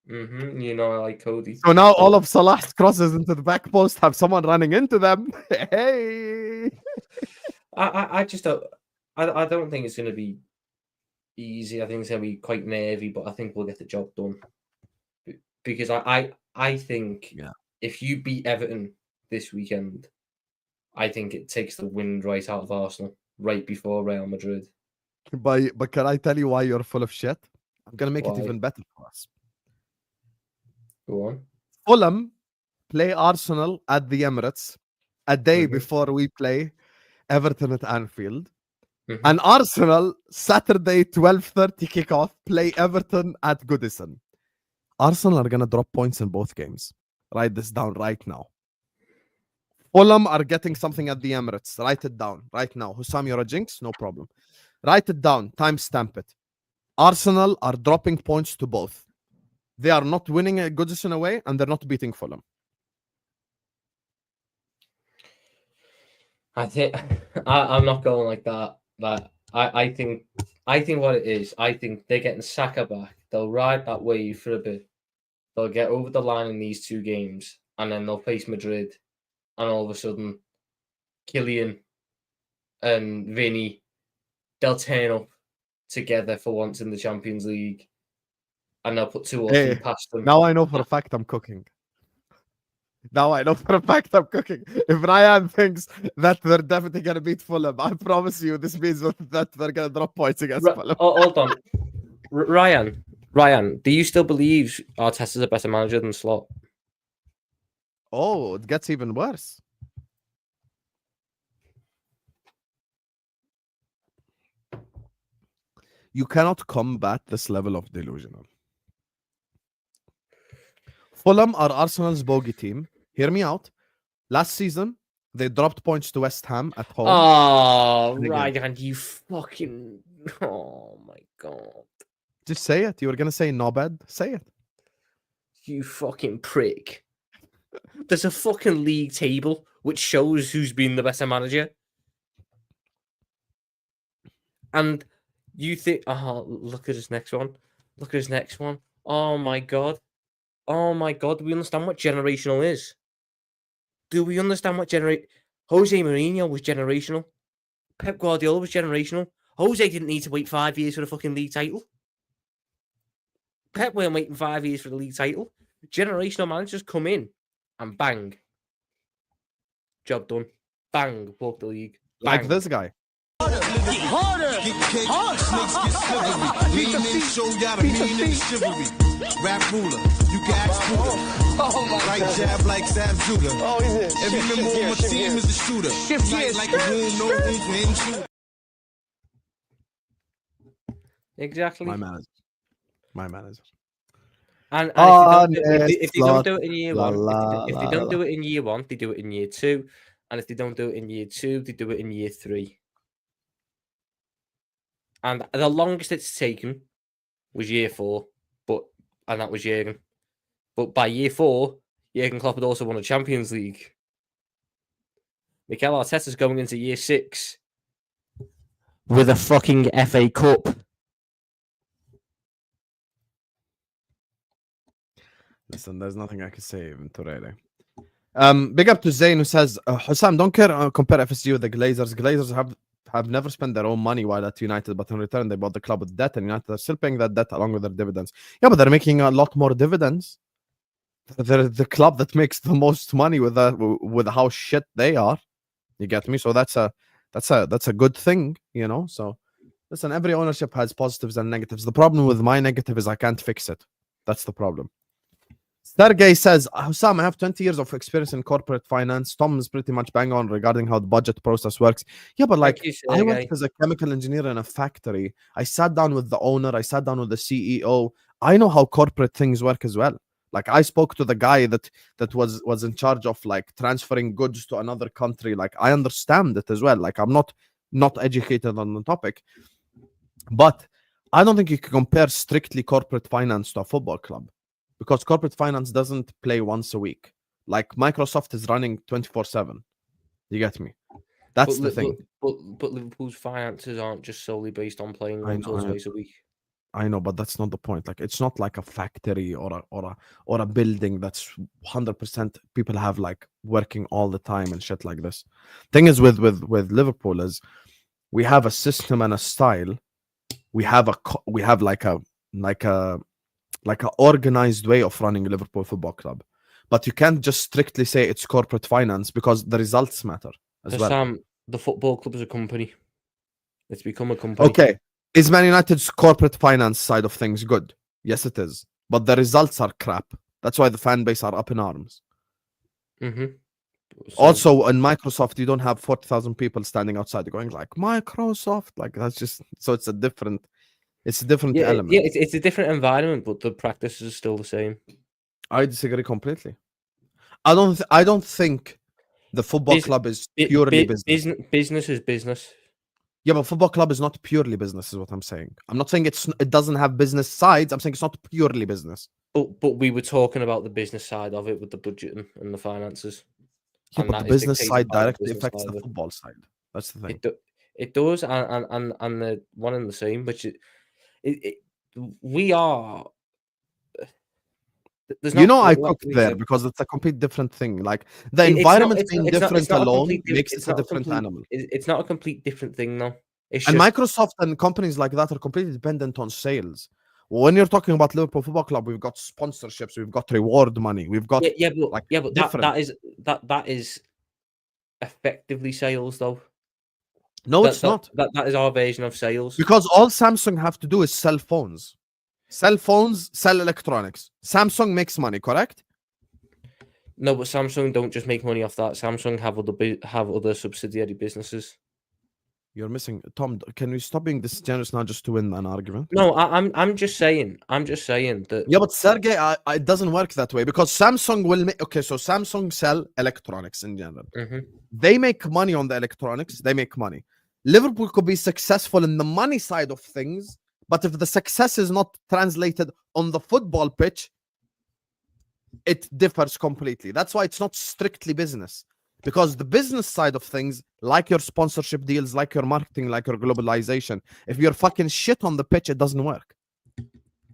You know I like Cody. So now all of Salah's crosses into the back post have someone running into them. Hey. I just don't. I don't think it's going to be easy. I think it's going to be quite nervy, but I think we'll get the job done. Because I think if you beat Everton this weekend, I think it takes the wind right out of Arsenal right before Real Madrid. But can I tell you why you're full of shit? I'm gonna make it Why? even better for us. Go on. Fulham play Arsenal at the Emirates a day before we play Everton at Anfield. And Arsenal, Saturday, 12:30 kickoff, play Everton at Goodison. Arsenal are going to drop points in both games. Write this down right now. Fulham are getting something at the Emirates. Write it down right now. Husam, you're a jinx? No problem. Write it down. Timestamp it. Arsenal are dropping points to both. They are not winning at Goodison away, and they're not beating Fulham. I think I'm not going like that. But I think what it is, I think they're getting Saka back. They'll ride that wave for a bit. They'll get over the line in these 2 games, and then they'll face Madrid, and all of a sudden, Kylian and Vinny, they'll turn up together for once in the Champions League, and they'll put 2 or 3 past them. Now I know for a fact I'm cooking. If Ryan thinks that they're definitely going to beat Fulham, I promise you this means that they're going to drop points against Fulham. Hold on. Ryan, do you still believe Arteta's a better manager than Slot? Oh, it gets even worse. You cannot combat this level of delusional. Fulham are Arsenal's bogey team. Hear me out. Last season, they dropped points to West Ham at home. Oh, Ryan, you fucking... Oh, my God. Just say it. You were going to say Nobed. Say it. You fucking prick. There's a fucking league table which shows who's been the better manager. And you think, oh, look at his next one. Look at his next one. Oh my god. Oh my god. Do we understand what generational is? Do we understand what Jose Mourinho was generational. Pep Guardiola was generational. Jose didn't need to wait 5 years for the fucking league title. Pep weren't waiting 5 years for the league title. Generational managers come in and bang. Job done. Bang. Walk the league. Like Bang. this guy. Harder! Get cake, snakes get slithery. Lean in, show y'all the meaning and chivalry. Rap ruler, you can ask Buddha. Oh my Right God. jab like Sam Judah. Oh, he's in. Every Shift member gear, on my shift team gear. is a shooter. Shift Tight gear. like a room, no room for him shooter. Exactly. My manager. And if they don't do it in year one, if they don't do it in year one, they do it in year two. And if they don't do it in year two, they do it in year three. And the longest it's taken was year 4, and that was Jurgen. But by year 4, Jurgen Klopp had also won a Champions League. Mikel Arteta's going into year 6 with a fucking FA Cup. Listen, there's nothing I can say even to really. Big up to Zayn who says, Husam, don't compare FSG with the Glazers. Glazers have never spent their own money while at United, but in return they bought the club with debt, and United are still paying that debt along with their dividends. Yeah, but they're making a lot more dividends. They're the club that makes the most money with how shit they are. You get me? So that's a good thing, you know. So listen, every ownership has positives and negatives. The problem with my negative is I can't fix it. That's the problem. Sergey says, Husam, I have 20 years of experience in corporate finance. Tom is pretty much bang on regarding how the budget process works. Yeah, but like, I worked as a chemical engineer in a factory. I sat down with the owner. I sat down with the CEO. I know how corporate things work as well. Like, I spoke to the guy that was in charge of like transferring goods to another country. Like, I understand it as well. Like, I'm not educated on the topic, but I don't think you can compare strictly corporate finance to a football club. Because corporate finance doesn't play once a week. Like Microsoft is running 24/7. You get me? That's the thing. But Liverpool's finances aren't just solely based on playing once or twice a week. I know, but that's not the point. Like, it's not like a factory or a building that's 100% people have like working all the time and shit like this. Thing is with Liverpool is we have a system and a style. We have like a organized way of running Liverpool Football Club. But you can't just strictly say it's corporate finance because the results matter as well. Sam, the football club is a company. It's become a company. Okay. Is Man United's corporate finance side of things good? Yes, it is. But the results are crap. That's why the fan base are up in arms. Mm-hmm. Also, in Microsoft, you don't have 40,000 people standing outside going like, Microsoft. Like, that's just... So it's a different element. Yeah, it's a different environment, but the practices are still the same. I disagree completely. I don't think the football club is purely business. Business is business. Yeah, but football club is not purely business, is what I'm saying. I'm not saying it doesn't have business sides. I'm saying it's not purely business. But we were talking about the business side of it with the budget and the finances. Yeah, but the business side directly affects the football side. That's the thing. It does, and the one and the same. Which we are. I cooked there because it's a complete different thing. Like the environment being different alone makes it a different animal. It's not a complete different thing, though. And Microsoft and companies like that are completely dependent on sales. When you're talking about Liverpool Football Club, we've got sponsorships, we've got reward money, we've got but that is effectively sales, though. No, it's not. That is our version of sales. Because all Samsung have to do is sell phones. Sell phones, sell electronics. Samsung makes money, correct? No, but Samsung don't just make money off that. Samsung have other subsidiary businesses. You're missing, Tom. Can we stop being this generous now just to win an argument? No, I'm just saying. I'm just saying that. Yeah, but Sergey, it doesn't work that way because Samsung will make. Okay, so Samsung sell electronics in general. Mm-hmm. They make money on the electronics. They make money. Liverpool could be successful in the money side of things, but if the success is not translated on the football pitch, it differs completely. That's why it's not strictly business. Because the business side of things, like your sponsorship deals, like your marketing, like your globalization, if you're fucking shit on the pitch, it doesn't work.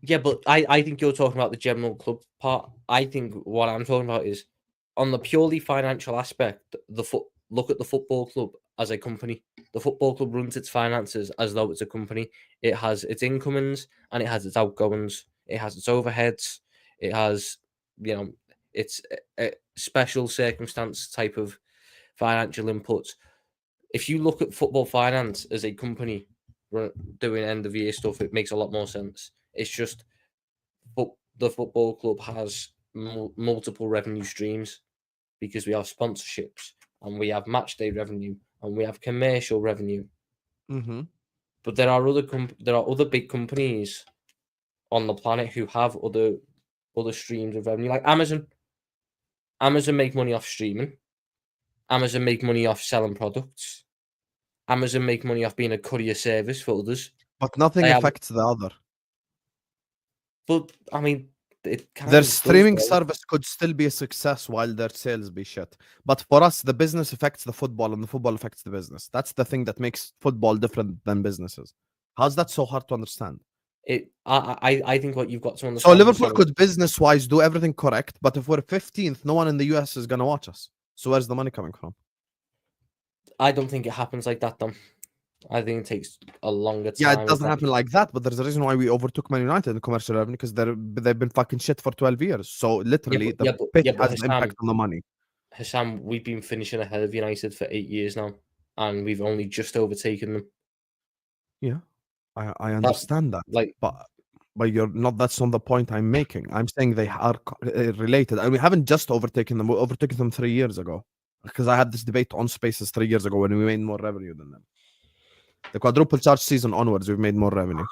Yeah, but I think you're talking about the general club part. I think what I'm talking about is on the purely financial aspect. Look at the football club as a company. The football club runs its finances as though it's a company. It has its incomings and it has its outgoings. It has its overheads. It has, it's a special circumstance type of financial inputs. If you look at football finance as a company doing end of year stuff, it makes a lot more sense. It's just, but the football club has multiple revenue streams because we have sponsorships and we have match day revenue and we have commercial revenue. Mm-hmm. But there are other big companies on the planet who have other streams of revenue, like Amazon. Amazon make money off streaming. Amazon make money off selling products. Amazon make money off being a courier service for others. But nothing They have- affects the other. But I mean, it kind Their of does, streaming though. service could still be a success while their sales be shit. But for us, the business affects the football and the football affects the business. That's the thing that makes football different than businesses. How's that so hard to understand? I think what you've got to So understand. Liverpool could business-wise do everything correct, but if we're 15th, no one in the US is gonna watch us. So where's the money coming from? I don't think it happens like that, though. I think it takes a longer time. Yeah, it doesn't happen like that, but there's a reason why we overtook Man United in commercial revenue because they've been fucking shit for 12 years. So literally, the pitch has an impact on the money. Husam, we've been finishing ahead of United for 8 years now, and we've only just overtaken them. Yeah, I understand that, Like, but you're not. That's not the point I'm making. I'm saying they are related, and we haven't just overtaken them. We overtook them 3 years ago because I had this debate on Spaces 3 years ago when we made more revenue than them. The quadruple charge season onwards, we've made more revenue.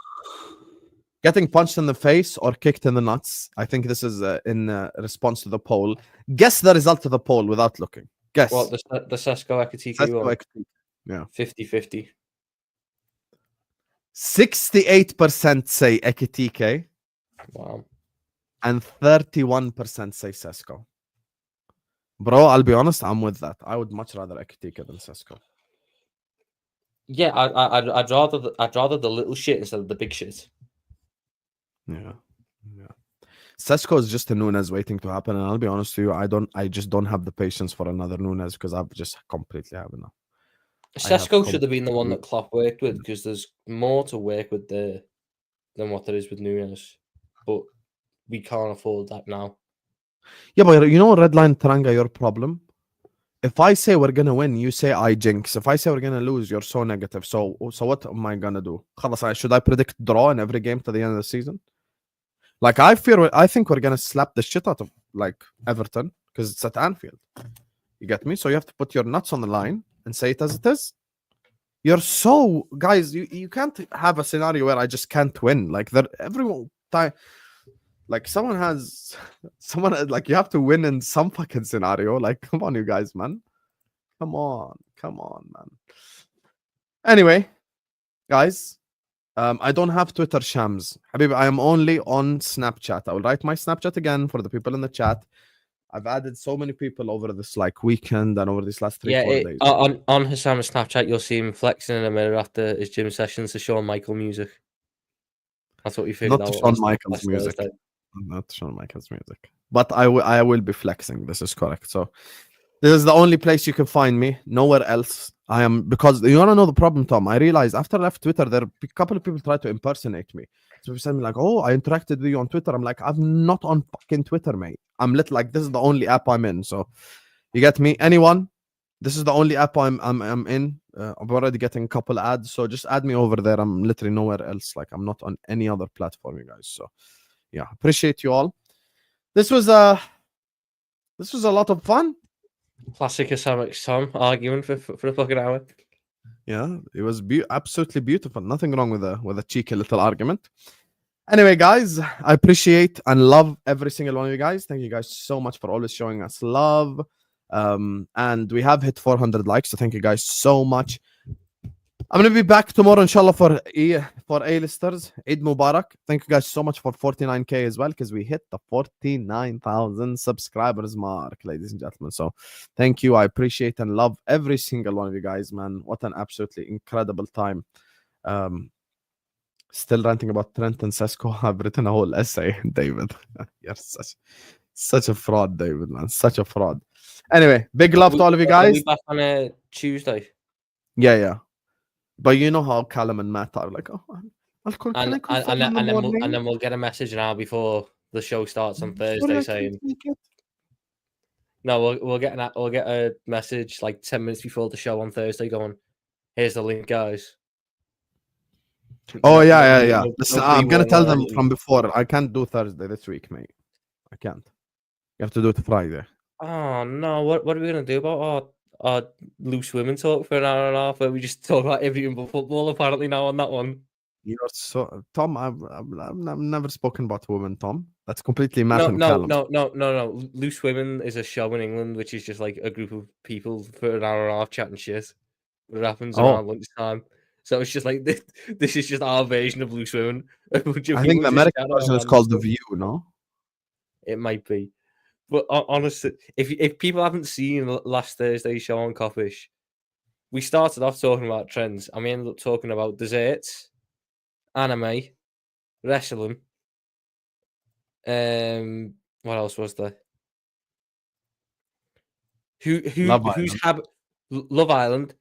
Getting punched in the face or kicked in the nuts. I think this is in response to the poll. Guess the result of the poll without looking. Guess. well, the Sesko Ekitike Sesko one, Ekitike. Yeah. 50-50. 68% say Ekitike Wow. and 31% say Sesko. Bro, I'll be honest, I'm with that. I would much rather Ekitike than Sesko. Yeah, I'd rather the little shit instead of the big shit. Yeah. Sesko is just a Nunes waiting to happen, and I'll be honest with you, I just don't have the patience for another Nunes because I've just completely have enough. Sesko should have been the one that Klopp worked with because there's more to work with there than what there is with Nunes. But we can't afford that now. Yeah, but you know, Redline Taranga, your problem. If I say we're gonna win, you say I jinx. If I say we're gonna lose, you're so negative. So what am I gonna do? Should I predict draw in every game to the end of the season? Like I think we're gonna slap the shit out of like Everton because it's at Anfield. You get me? So you have to put your nuts on the line and say it as it is. You're so guys, you can't have a scenario where I just can't win. Like every time, like someone like you have to win in some fucking scenario. Like, come on, you guys, man. Come on, man. Anyway, guys, I don't have Twitter, Shams. Habib, I am only on Snapchat. I will write my Snapchat again for the people in the chat. I've added so many people over this like weekend and over these last 4 days. On Husam's Snapchat, you'll see him flexing in a mirror after his gym sessions to Shawn Michael music. That's what we figured out. Not Shawn Michael's music. Not Shawn Michael's music. But I will be flexing. This is correct. So this is the only place you can find me. Nowhere else. I am, because you want to know the problem, Tom. I realized after I left Twitter, there are a couple of people try to impersonate me. So they send me like, "Oh, I interacted with you on Twitter." I'm like, I'm not on fucking Twitter, mate. I'm like, this is the only app I'm in. So you get me? Anyone? This is the only app I'm in. I'm already getting a couple ads, so just add me over there. I'm literally nowhere else. Like I'm not on any other platform, you guys. So yeah, appreciate you all. This was a lot of fun. Classic Islamic Tom arguing for a fucking hour. Yeah, it was absolutely beautiful. Nothing wrong with a cheeky little argument. Anyway, guys, I appreciate and love every single one of you guys. Thank you guys so much for always showing us love. And we have hit 400 likes, so thank you guys so much. I'm gonna be back tomorrow, inshallah, for A-listers. Eid Mubarak. Thank you guys so much for 49k as well, because we hit the 49,000 subscribers mark, ladies and gentlemen. So thank you. I appreciate and love every single one of you guys, man. What an absolutely incredible time. Still ranting about Trent and Sesko. I've written a whole essay, David. You're such a fraud, David, man. Such a fraud. Anyway, big love to all of you Are guys. we back on a Tuesday? Yeah. But you know how Callum and Matt are like, oh, can I And confirm in the morning? then we'll get a message now before the show starts on Sorry, Thursday I saying can't make it. no. We'll get a message like 10 minutes before the show on Thursday going, here's the link, guys. Oh, No- yeah. no- Listen, no I'm gonna tell them pre-warning. from before. I can't do Thursday this week, mate. I can't. You have to do it Friday. Oh no! What are we gonna do about our loose women talk for an hour and a half where we just talk about everything but football? Apparently now on that one. You're so Tom. I've never spoken about women, Tom. That's completely Matt and Callum. No. Loose Women is a show in England which is just like a group of people for an hour and a half chatting shit. It happens around lunchtime. So it's just like this is just our version of Loose Women. I think the American version is called The View, no? It might be. But honestly, if people haven't seen last Thursday's show on Coppish, we started off talking about trends and we ended up talking about desserts, anime, wrestling. What else was there? Love Island.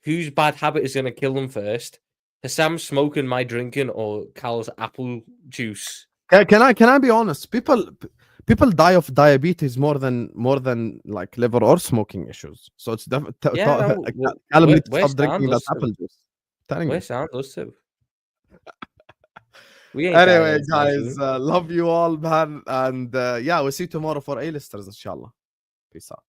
Whose bad habit is going to kill them first? Husam smoking, my drinking, or Cal's apple juice? Can I be honest? People die of diabetes more than like liver or smoking issues. So it's definitely Callum needs to stop drinking that apple juice. We're sound us too. Anyway, guys, love you all, man, and yeah, we'll see you tomorrow for A-listers, inshallah. Peace out.